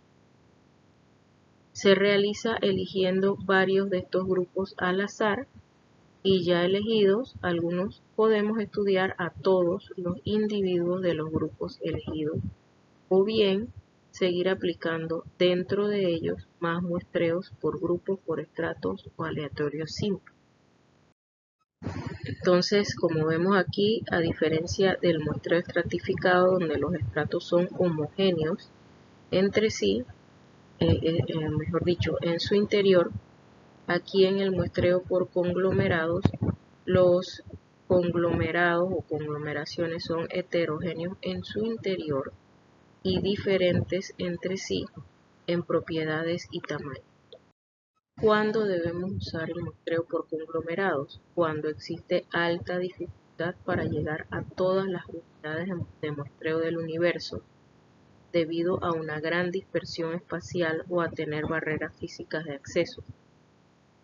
Se realiza eligiendo varios de estos grupos al azar, y ya elegidos algunos, podemos estudiar a todos los individuos de los grupos elegidos, o bien seguir aplicando dentro de ellos más muestreos por grupos, por estratos o aleatorios simples. Entonces, como vemos aquí, a diferencia del muestreo estratificado, donde los estratos son homogéneos entre sí, mejor dicho, en su interior, aquí en el muestreo por conglomerados, los conglomerados o conglomeraciones son heterogéneos en su interior y diferentes entre sí en propiedades y tamaño. ¿Cuándo debemos usar el muestreo por conglomerados? Cuando existe alta dificultad para llegar a todas las unidades de muestreo del universo, debido a una gran dispersión espacial o a tener barreras físicas de acceso.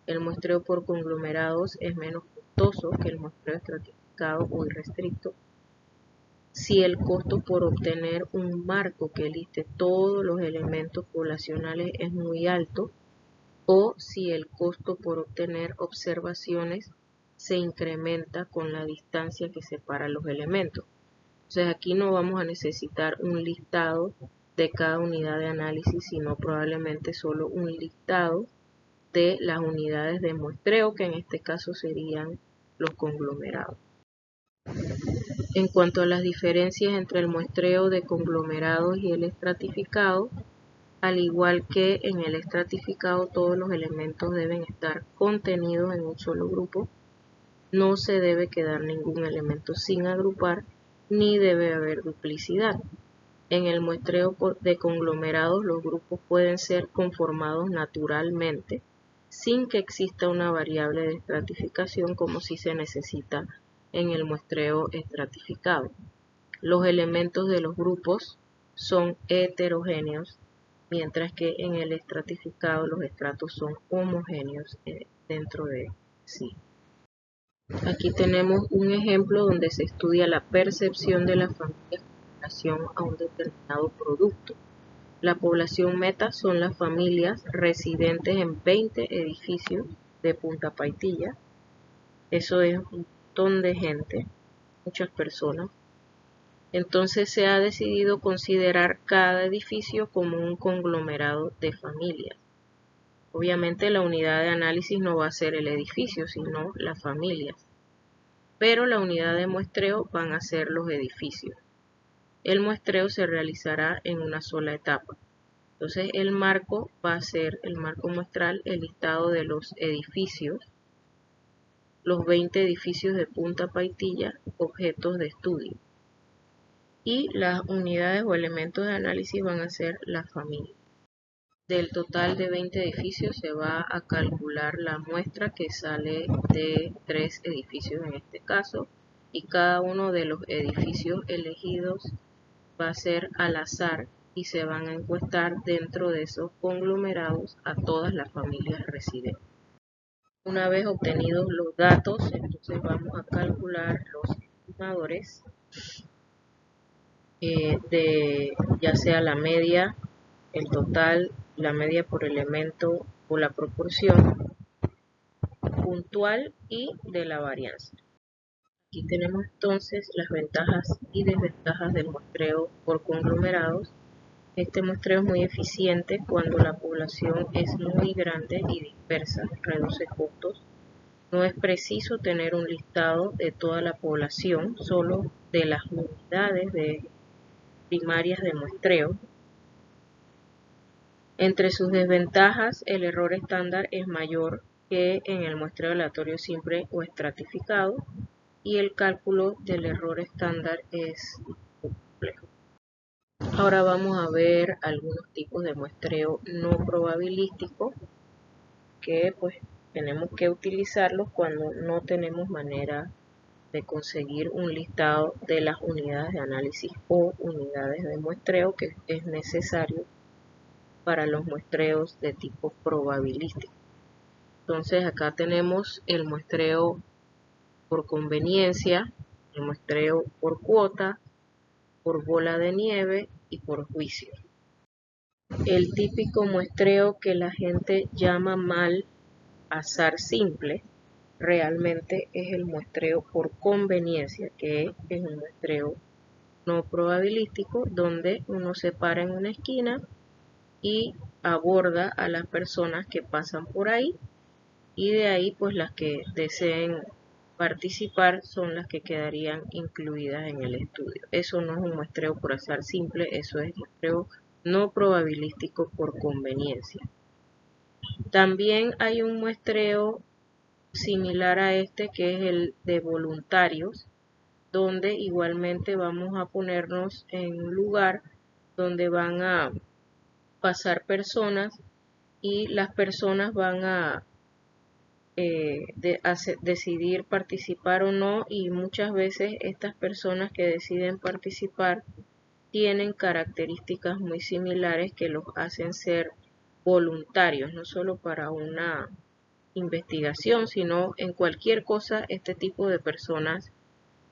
El muestreo por conglomerados es menos costoso que el muestreo estratificado o irrestricto si el costo por obtener un marco que liste todos los elementos poblacionales es muy alto, o si el costo por obtener observaciones se incrementa con la distancia que separa los elementos. Entonces aquí no vamos a necesitar un listado de cada unidad de análisis, sino probablemente solo un listado de las unidades de muestreo, que en este caso serían los conglomerados. En cuanto a las diferencias entre el muestreo de conglomerados y el estratificado, al igual que en el estratificado todos los elementos deben estar contenidos en un solo grupo, no se debe quedar ningún elemento sin agrupar, ni debe haber duplicidad. En el muestreo de conglomerados los grupos pueden ser conformados naturalmente, sin que exista una variable de estratificación como si se necesita en el muestreo estratificado. Los elementos de los grupos son heterogéneos, mientras que en el estratificado los estratos son homogéneos dentro de sí. Aquí tenemos un ejemplo donde se estudia la percepción de las familias en relación a un determinado producto. La población meta son las familias residentes en 20 edificios de Punta Paitilla. Eso es un montón de gente, muchas personas. Entonces se ha decidido considerar cada edificio como un conglomerado de familias. Obviamente la unidad de análisis no va a ser el edificio, sino las familias. Pero la unidad de muestreo van a ser los edificios. El muestreo se realizará en una sola etapa. Entonces el marco va a ser el marco muestral, el listado de los edificios, los 20 edificios de Punta Paitilla, objetos de estudio. Y las unidades o elementos de análisis van a ser las familias. Del total de 20 edificios se va a calcular la muestra que sale de 3 edificios en este caso, y cada uno de los edificios elegidos va a ser al azar y se van a encuestar dentro de esos conglomerados a todas las familias residentes. Una vez obtenidos los datos, entonces vamos a calcular los estimadores de ya sea la media, el total, la media por elemento o la proporción puntual y de la varianza. Aquí tenemos entonces las ventajas y desventajas del muestreo por conglomerados. Este muestreo es muy eficiente cuando la población es muy grande y dispersa, reduce costos. No es preciso tener un listado de toda la población, solo de las unidades primarias de muestreo. Entre sus desventajas, el error estándar es mayor que en el muestreo aleatorio simple o estratificado, y el cálculo del error estándar es complejo. Ahora vamos a ver algunos tipos de muestreo no probabilístico que pues tenemos que utilizarlos cuando no tenemos manera de conseguir un listado de las unidades de análisis o unidades de muestreo que es necesario para los muestreos de tipo probabilístico. Entonces acá tenemos el muestreo por conveniencia, el muestreo por cuota, por bola de nieve y por juicio. El típico muestreo que la gente llama mal azar simple realmente es el muestreo por conveniencia, que es un muestreo no probabilístico donde uno se para en una esquina y aborda a las personas que pasan por ahí, y de ahí pues las que deseen participar son las que quedarían incluidas en el estudio. Eso no es un muestreo por azar simple, eso es muestreo no probabilístico por conveniencia. También hay un muestreo similar a este que es el de voluntarios, donde igualmente vamos a ponernos en un lugar donde van a pasar personas y las personas van a decidir participar o no, y muchas veces estas personas que deciden participar tienen características muy similares que los hacen ser voluntarios, no solo para una investigación, sino en cualquier cosa. Este tipo de personas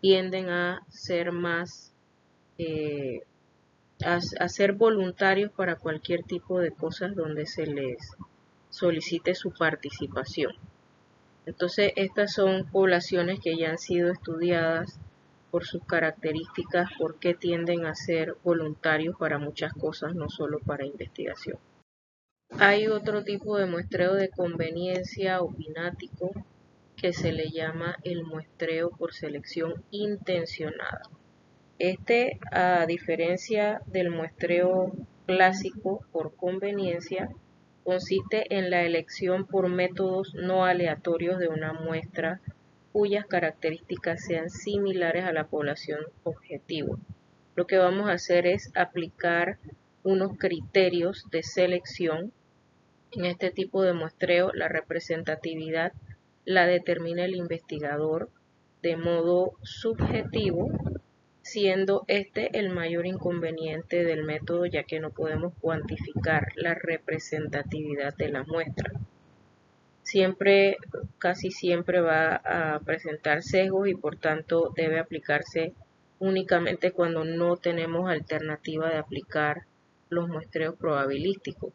tienden a ser más a ser voluntarios para cualquier tipo de cosas donde se les solicite su participación. Entonces estas son poblaciones que ya han sido estudiadas por sus características, porque tienden a ser voluntarios para muchas cosas, no solo para investigación. Hay otro tipo de muestreo de conveniencia opinático que se le llama el muestreo por selección intencionada. Este, a diferencia del muestreo clásico por conveniencia, consiste en la elección por métodos no aleatorios de una muestra cuyas características sean similares a la población objetivo. Lo que vamos a hacer es aplicar unos criterios de selección. En este tipo de muestreo, la representatividad la determina el investigador de modo subjetivo, siendo este el mayor inconveniente del método, ya que no podemos cuantificar la representatividad de la muestra. Casi siempre va a presentar sesgos y por tanto debe aplicarse únicamente cuando no tenemos alternativa de aplicar los muestreos probabilísticos.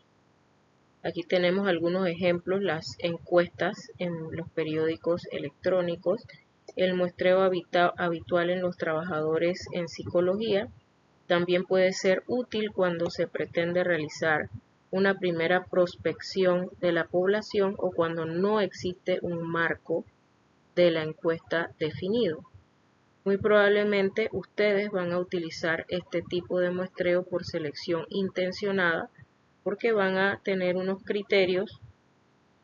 Aquí tenemos algunos ejemplos, las encuestas en los periódicos electrónicos. el muestreo habitual en los trabajadores en psicología. También puede ser útil cuando se pretende realizar una primera prospección de la población o cuando no existe un marco de la encuesta definido. Muy probablemente ustedes van a utilizar este tipo de muestreo por selección intencionada porque van a tener unos criterios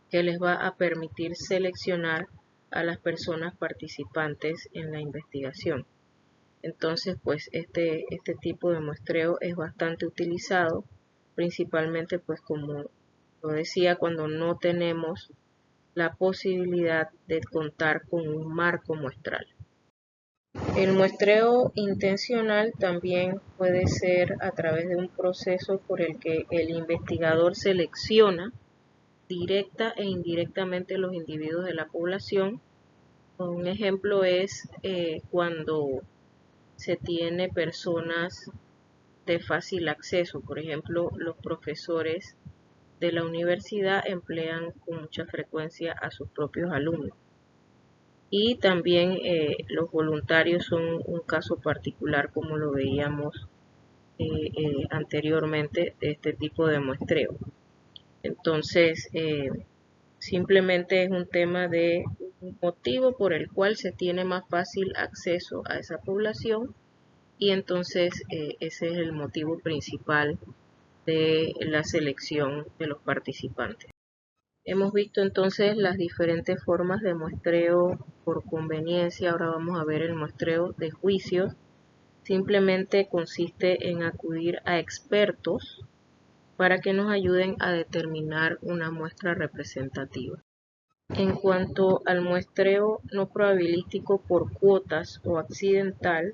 que les va a permitir seleccionar a las personas participantes en la investigación. Entonces, pues este tipo de muestreo es bastante utilizado, principalmente, pues como lo decía, cuando no tenemos la posibilidad de contar con un marco muestral. El muestreo intencional también puede ser a través de un proceso por el que el investigador selecciona directa e indirectamente los individuos de la población. Un ejemplo es cuando se tiene personas de fácil acceso, por ejemplo, los profesores de la universidad emplean con mucha frecuencia a sus propios alumnos. Y también los voluntarios son un caso particular, como lo veíamos anteriormente, de este tipo de muestreo. Entonces, simplemente es un tema de un motivo por el cual se tiene más fácil acceso a esa población y entonces ese es el motivo principal de la selección de los participantes. Hemos visto entonces las diferentes formas de muestreo por conveniencia. Ahora vamos a ver el muestreo de juicios. Simplemente consiste en acudir a expertos para que nos ayuden a determinar una muestra representativa. En cuanto al muestreo no probabilístico por cuotas o accidental,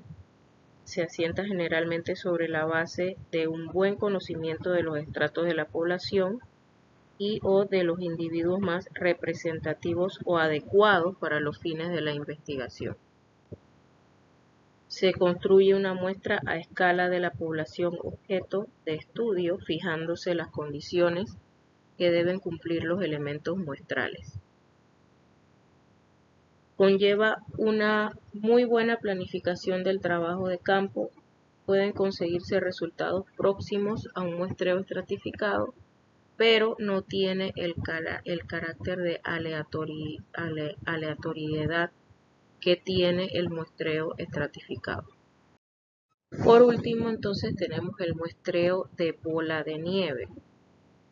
se asienta generalmente sobre la base de un buen conocimiento de los estratos de la población y o de los individuos más representativos o adecuados para los fines de la investigación. Se construye una muestra a escala de la población objeto de estudio, fijándose las condiciones que deben cumplir los elementos muestrales. Conlleva una muy buena planificación del trabajo de campo. Pueden conseguirse resultados próximos a un muestreo estratificado, pero no tiene el carácter de aleatoriedad que tiene el muestreo estratificado. Por último, entonces tenemos el muestreo de bola de nieve.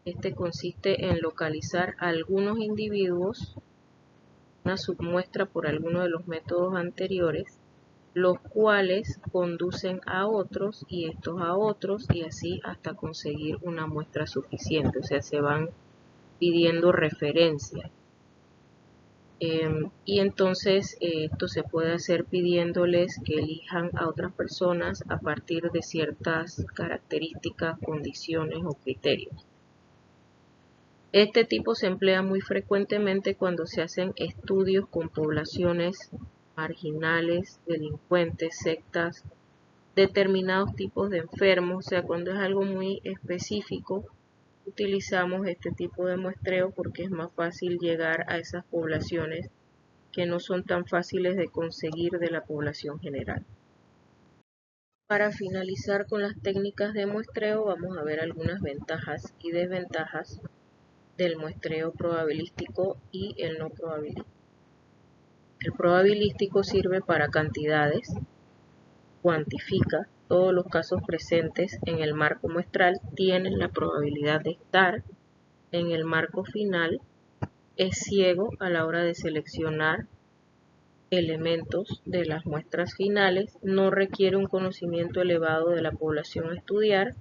Este consiste en localizar a algunos individuos, una submuestra por alguno de los métodos anteriores, los cuales conducen a otros y estos a otros y así hasta conseguir una muestra suficiente, o sea, se van pidiendo referencias. Y entonces esto se puede hacer pidiéndoles que elijan a otras personas a partir de ciertas características, condiciones o criterios. Este tipo se emplea muy frecuentemente cuando se hacen estudios con poblaciones marginales, delincuentes, sectas, determinados tipos de enfermos, o sea, cuando es algo muy específico, utilizamos este tipo de muestreo porque es más fácil llegar a esas poblaciones que no son tan fáciles de conseguir de la población general. Para finalizar con las técnicas de muestreo, vamos a ver algunas ventajas y desventajas del muestreo probabilístico y el no probabilístico. El probabilístico sirve para cantidades, cuantifica todos los casos presentes en el marco muestral, tienen la probabilidad de estar en el marco final, es ciego a la hora de seleccionar elementos de las muestras finales, no requiere un conocimiento elevado de la población a estudiar,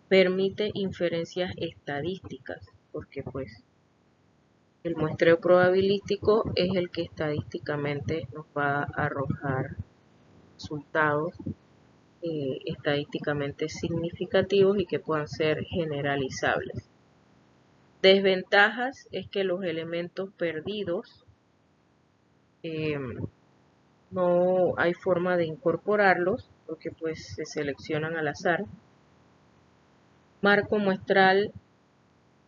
permite inferencias estadísticas, porque pues el muestreo probabilístico es el que estadísticamente nos va a arrojar resultados estadísticamente significativos y que puedan ser generalizables. Desventajas es que los elementos perdidos no hay forma de incorporarlos porque pues se seleccionan al azar. Marco muestral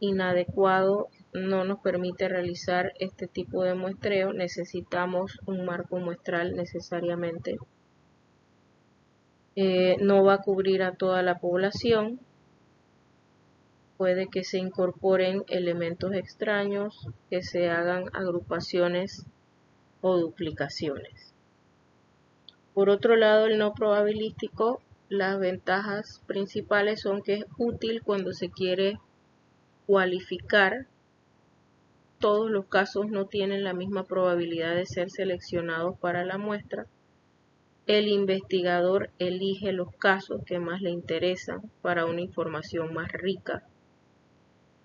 inadecuado no nos permite realizar este tipo de muestreo. Necesitamos un marco muestral necesariamente. No va a cubrir a toda la población. Puede que se incorporen elementos extraños, que se hagan agrupaciones o duplicaciones. Por otro lado, el no probabilístico, las ventajas principales son que es útil cuando se quiere cualificar. Todos los casos no tienen la misma probabilidad de ser seleccionados para la muestra. El investigador elige los casos que más le interesan para una información más rica.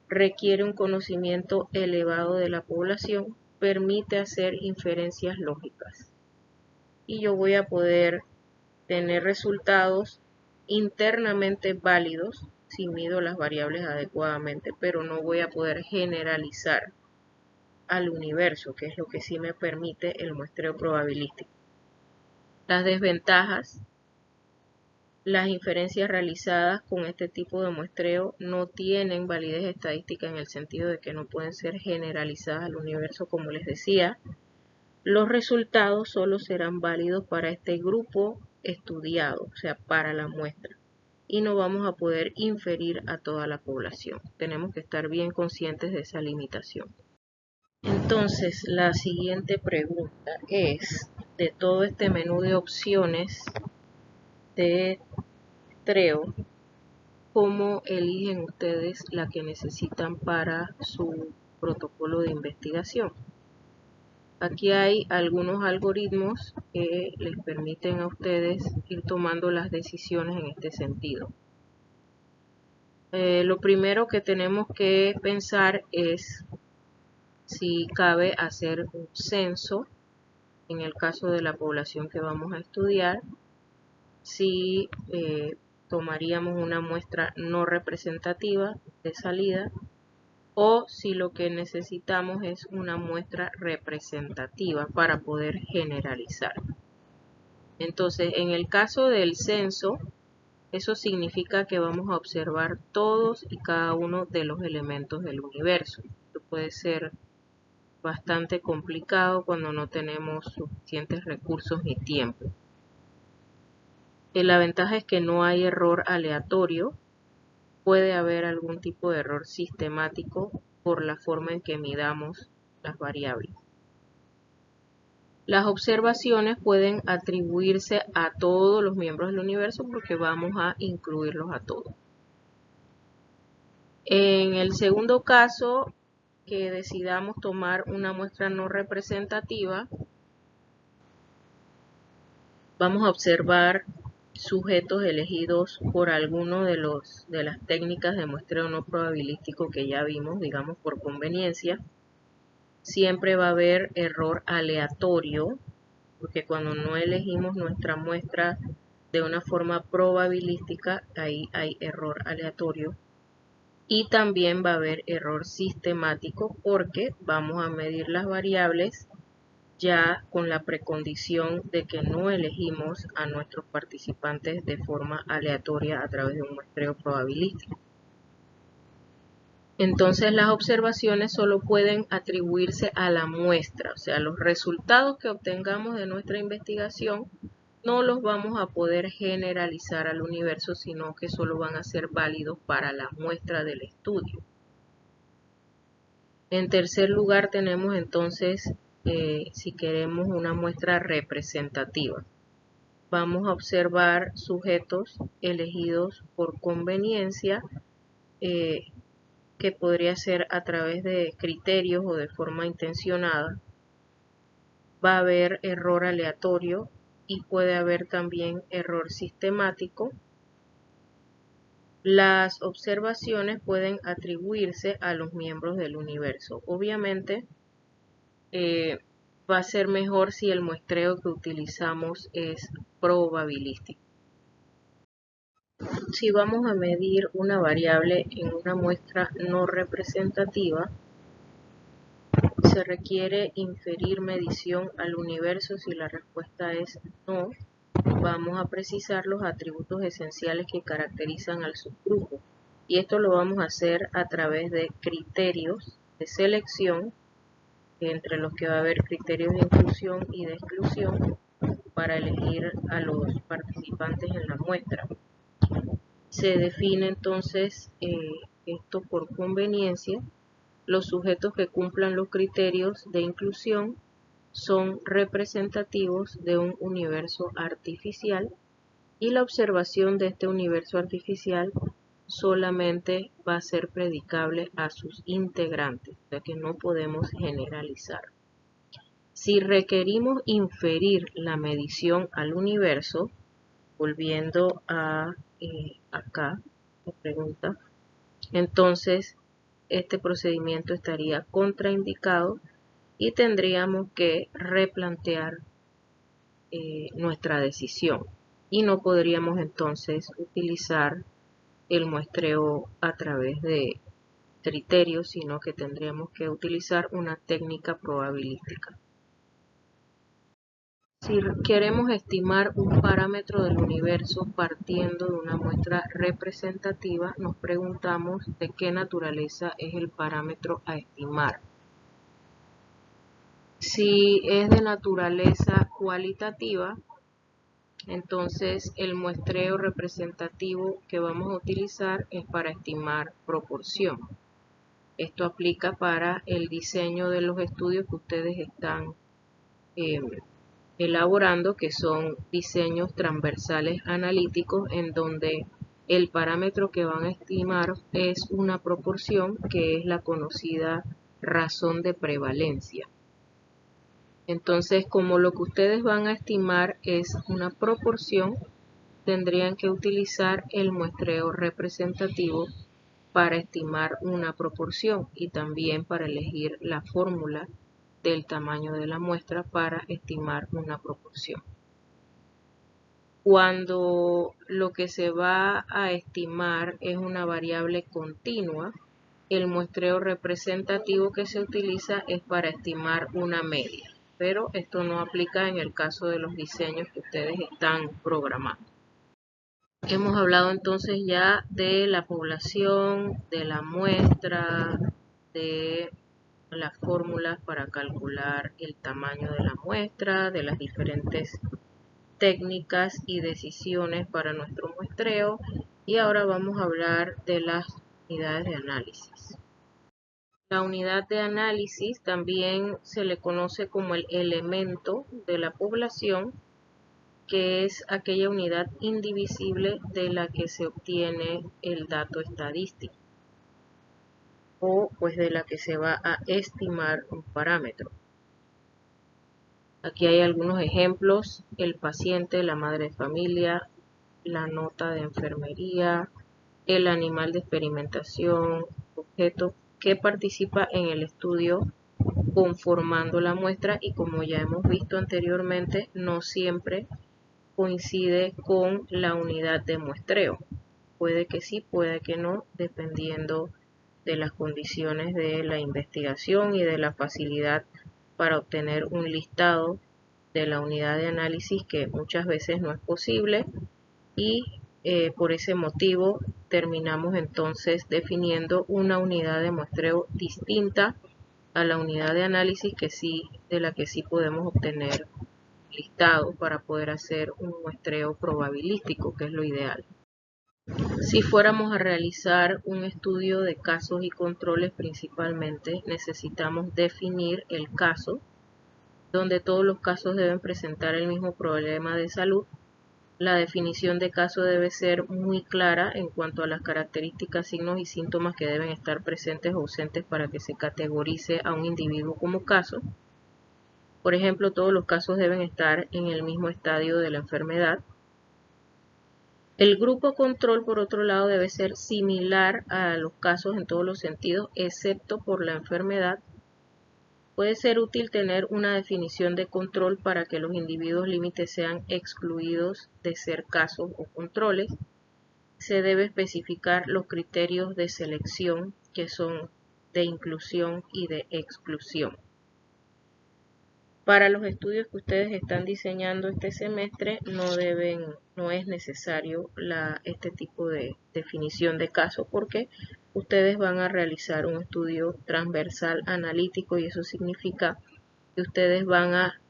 Requiere un conocimiento elevado de la población, permite hacer inferencias lógicas. Y yo voy a poder tener resultados internamente válidos si mido las variables adecuadamente, pero no voy a poder generalizar al universo, que es lo que sí me permite el muestreo probabilístico. Las desventajas: las inferencias realizadas con este tipo de muestreo no tienen validez estadística en el sentido de que no pueden ser generalizadas al universo, como les decía. Los resultados solo serán válidos para este grupo estudiado, o sea, para la muestra, y no vamos a poder inferir a toda la población. Tenemos que estar bien conscientes de esa limitación. Entonces, la siguiente pregunta es, de todo este menú de opciones de muestreo, ¿cómo eligen ustedes la que necesitan para su protocolo de investigación? Aquí hay algunos algoritmos que les permiten a ustedes ir tomando las decisiones en este sentido. Lo primero que tenemos que pensar es si cabe hacer un censo en el caso de la población que vamos a estudiar, si tomaríamos una muestra no representativa de salida, o si lo que necesitamos es una muestra representativa para poder generalizar. Entonces, en el caso del censo, eso significa que vamos a observar todos y cada uno de los elementos del universo. Esto puede ser bastante complicado cuando no tenemos suficientes recursos ni tiempo. La ventaja es que no hay error aleatorio. Puede haber algún tipo de error sistemático por la forma en que midamos las variables. Las observaciones pueden atribuirse a todos los miembros del universo porque vamos a incluirlos a todos. En el segundo caso, que decidamos tomar una muestra no representativa, vamos a observar sujetos elegidos por alguno de las técnicas de muestreo no probabilístico que ya vimos, digamos por conveniencia. Siempre va a haber error aleatorio, porque cuando no elegimos nuestra muestra de una forma probabilística, ahí hay error aleatorio. Y también va a haber error sistemático porque vamos a medir las variables ya con la precondición de que no elegimos a nuestros participantes de forma aleatoria a través de un muestreo probabilístico. Entonces las observaciones solo pueden atribuirse a la muestra, o sea, los resultados que obtengamos de nuestra investigación no los vamos a poder generalizar al universo, sino que solo van a ser válidos para la muestra del estudio. En tercer lugar tenemos entonces, si queremos una muestra representativa. Vamos a observar sujetos elegidos por conveniencia, que podría ser a través de criterios o de forma intencionada. Va a haber error aleatorio y puede haber también error sistemático. Las observaciones pueden atribuirse a los miembros del universo. Obviamente va a ser mejor si el muestreo que utilizamos es probabilístico. Si vamos a medir una variable en una muestra no representativa, se requiere inferir medición al universo. Si la respuesta es no, vamos a precisar los atributos esenciales que caracterizan al subgrupo. Y esto lo vamos a hacer a través de criterios de selección, entre los que va a haber criterios de inclusión y de exclusión para elegir a los participantes en la muestra. Se define entonces esto por conveniencia. Los sujetos que cumplan los criterios de inclusión son representativos de un universo artificial y la observación de este universo artificial solamente va a ser predicable a sus integrantes, ya que no podemos generalizar. Si requerimos inferir la medición al universo, volviendo a acá, la pregunta, entonces este procedimiento estaría contraindicado y tendríamos que replantear nuestra decisión y no podríamos entonces utilizar el muestreo a través de criterios, sino que tendríamos que utilizar una técnica probabilística. Si queremos estimar un parámetro del universo partiendo de una muestra representativa, nos preguntamos de qué naturaleza es el parámetro a estimar. Si es de naturaleza cualitativa, entonces el muestreo representativo que vamos a utilizar es para estimar proporción. Esto aplica para el diseño de los estudios que ustedes están elaborando, que son diseños transversales analíticos, en donde el parámetro que van a estimar es una proporción, que es la conocida razón de prevalencia. Entonces, como lo que ustedes van a estimar es una proporción, tendrían que utilizar el muestreo representativo para estimar una proporción y también para elegir la fórmula del tamaño de la muestra para estimar una proporción. Cuando lo que se va a estimar es una variable continua, el muestreo representativo que se utiliza es para estimar una media, pero esto no aplica en el caso de los diseños que ustedes están programando. Hemos hablado entonces ya de la población, de la muestra, de las fórmulas para calcular el tamaño de la muestra, de las diferentes técnicas y decisiones para nuestro muestreo, y ahora vamos a hablar de las unidades de análisis. La unidad de análisis también se le conoce como el elemento de la población, que es aquella unidad indivisible de la que se obtiene el dato estadístico, o pues de la que se va a estimar un parámetro. Aquí hay algunos ejemplos: el paciente, la madre de familia, la nota de enfermería, el animal de experimentación, objeto que participa en el estudio conformando la muestra, y como ya hemos visto anteriormente, no siempre coincide con la unidad de muestreo. Puede que sí, puede que no, dependiendo de las condiciones de la investigación y de la facilidad para obtener un listado de la unidad de análisis, que muchas veces no es posible, y por ese motivo terminamos entonces definiendo una unidad de muestreo distinta a la unidad de análisis de la que sí podemos obtener listado para poder hacer un muestreo probabilístico, que es lo ideal. Si fuéramos a realizar un estudio de casos y controles, principalmente necesitamos definir el caso, donde todos los casos deben presentar el mismo problema de salud. La definición de caso debe ser muy clara en cuanto a las características, signos y síntomas que deben estar presentes o ausentes para que se categorice a un individuo como caso. Por ejemplo, todos los casos deben estar en el mismo estadio de la enfermedad. El grupo control, por otro lado, debe ser similar a los casos en todos los sentidos, excepto por la enfermedad. Puede ser útil tener una definición de control para que los individuos límites sean excluidos de ser casos o controles. Se debe especificar los criterios de selección, que son de inclusión y de exclusión. Para los estudios que ustedes están diseñando este semestre no es necesario este tipo de definición de caso porque ustedes van a realizar un estudio transversal analítico y eso significa que ustedes van a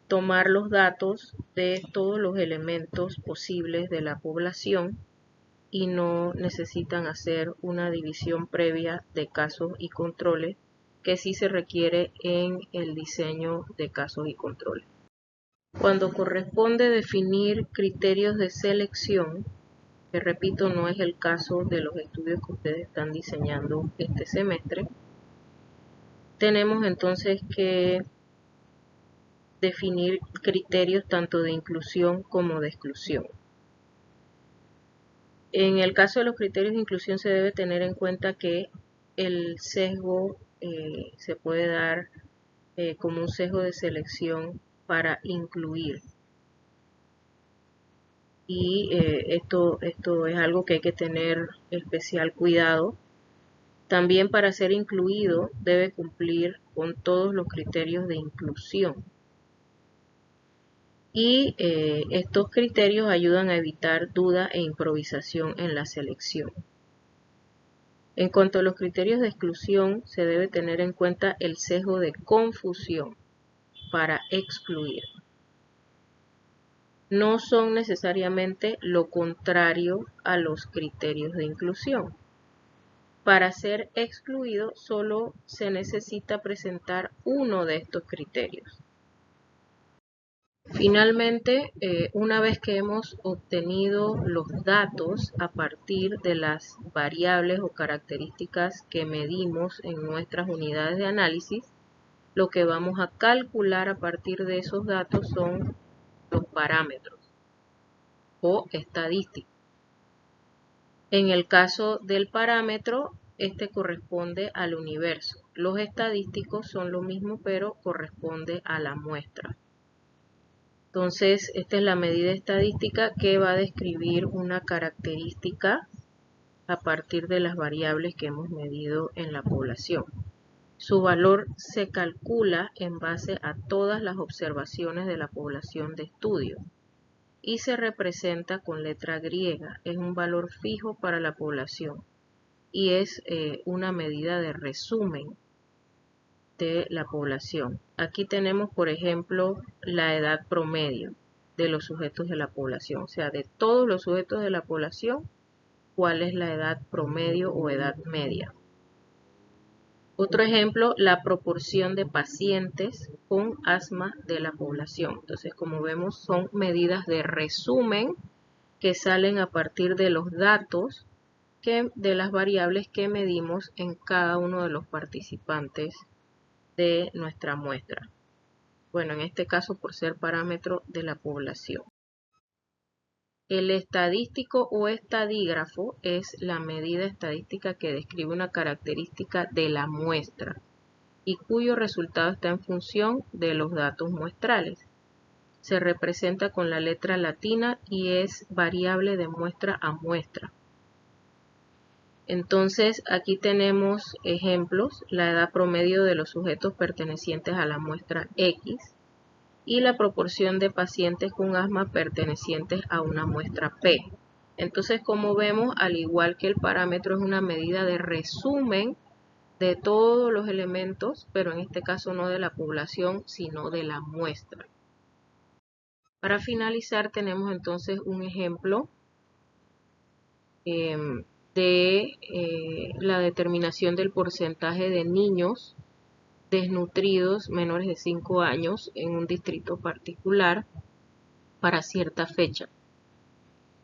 tomar los datos de todos los elementos posibles de la población y no necesitan hacer una división previa de casos y controles que sí se requiere en el diseño de casos y controles. Cuando corresponde definir criterios de selección, que repito no es el caso de los estudios que ustedes están diseñando este semestre, tenemos entonces que definir criterios tanto de inclusión como de exclusión. En el caso de los criterios de inclusión se debe tener en cuenta que el sesgo se puede dar como un sesgo de selección para incluir. Y esto es algo que hay que tener especial cuidado. También para ser incluido debe cumplir con todos los criterios de inclusión. Y estos criterios ayudan a evitar duda e improvisación en la selección. En cuanto a los criterios de exclusión, se debe tener en cuenta el sesgo de confusión para excluir. No son necesariamente lo contrario a los criterios de inclusión. Para ser excluido solo se necesita presentar uno de estos criterios. Finalmente, una vez que hemos obtenido los datos a partir de las variables o características que medimos en nuestras unidades de análisis, lo que vamos a calcular a partir de esos datos son los parámetros o estadísticas. En el caso del parámetro, este corresponde al universo. Los estadísticos son lo mismo, pero corresponde a la muestra. Entonces, esta es la medida estadística que va a describir una característica a partir de las variables que hemos medido en la población. Su valor se calcula en base a todas las observaciones de la población de estudio y se representa con letra griega. Es un valor fijo para la población y es una medida de resumen de la población. Aquí tenemos, por ejemplo, la edad promedio de los sujetos de la población, o sea, de todos los sujetos de la población, cuál es la edad promedio o edad media. Otro ejemplo, la proporción de pacientes con asma de la población. Entonces, como vemos, son medidas de resumen que salen a partir de los datos de las variables que medimos en cada uno de los participantes de nuestra muestra. Bueno, en este caso por ser parámetro de la población. El estadístico o estadígrafo es la medida estadística que describe una característica de la muestra y cuyo resultado está en función de los datos muestrales. Se representa con la letra latina y es variable de muestra a muestra. Entonces aquí tenemos ejemplos, la edad promedio de los sujetos pertenecientes a la muestra X y la proporción de pacientes con asma pertenecientes a una muestra P. Entonces, como vemos, al igual que el parámetro es una medida de resumen de todos los elementos, pero en este caso no de la población, sino de la muestra. Para finalizar tenemos entonces un ejemplo de la determinación del porcentaje de niños desnutridos menores de 5 años en un distrito particular para cierta fecha.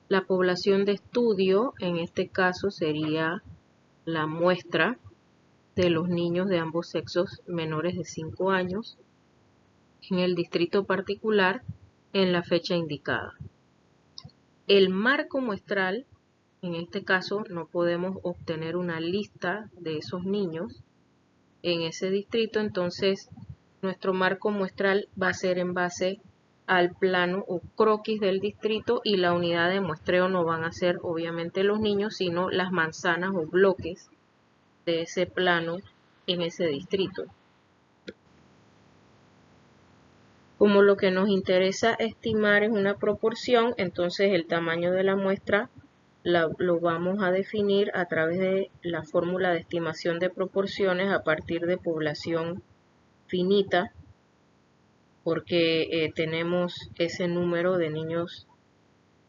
La población de estudio en este caso sería la muestra de los niños de ambos sexos menores de 5 años en el distrito particular en la fecha indicada. El marco muestral, en este caso no podemos obtener una lista de esos niños en ese distrito, entonces nuestro marco muestral va a ser en base al plano o croquis del distrito y la unidad de muestreo no van a ser obviamente los niños, sino las manzanas o bloques de ese plano en ese distrito. Como lo que nos interesa estimar es una proporción, entonces el tamaño de la muestra lo vamos a definir a través de la fórmula de estimación de proporciones a partir de población finita, porque tenemos ese número de niños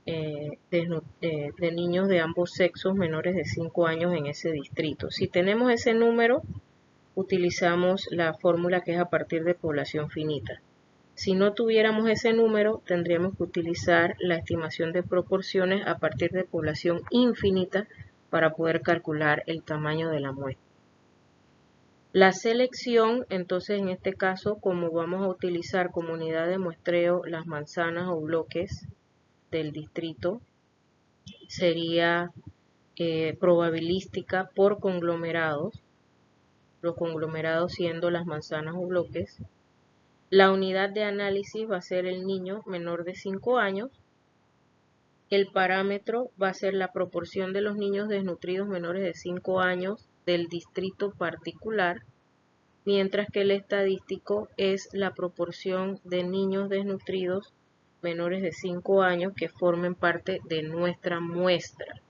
de niños de ambos sexos menores de 5 años en ese distrito. Si tenemos ese número, utilizamos la fórmula que es a partir de población finita. Si no tuviéramos ese número, tendríamos que utilizar la estimación de proporciones a partir de población infinita para poder calcular el tamaño de la muestra. La selección, entonces en este caso, como vamos a utilizar como unidad de muestreo las manzanas o bloques del distrito, sería probabilística por conglomerados, los conglomerados siendo las manzanas o bloques. La unidad de análisis va a ser el niño menor de 5 años. El parámetro va a ser la proporción de los niños desnutridos menores de 5 años del distrito particular, mientras que el estadístico es la proporción de niños desnutridos menores de 5 años que formen parte de nuestra muestra.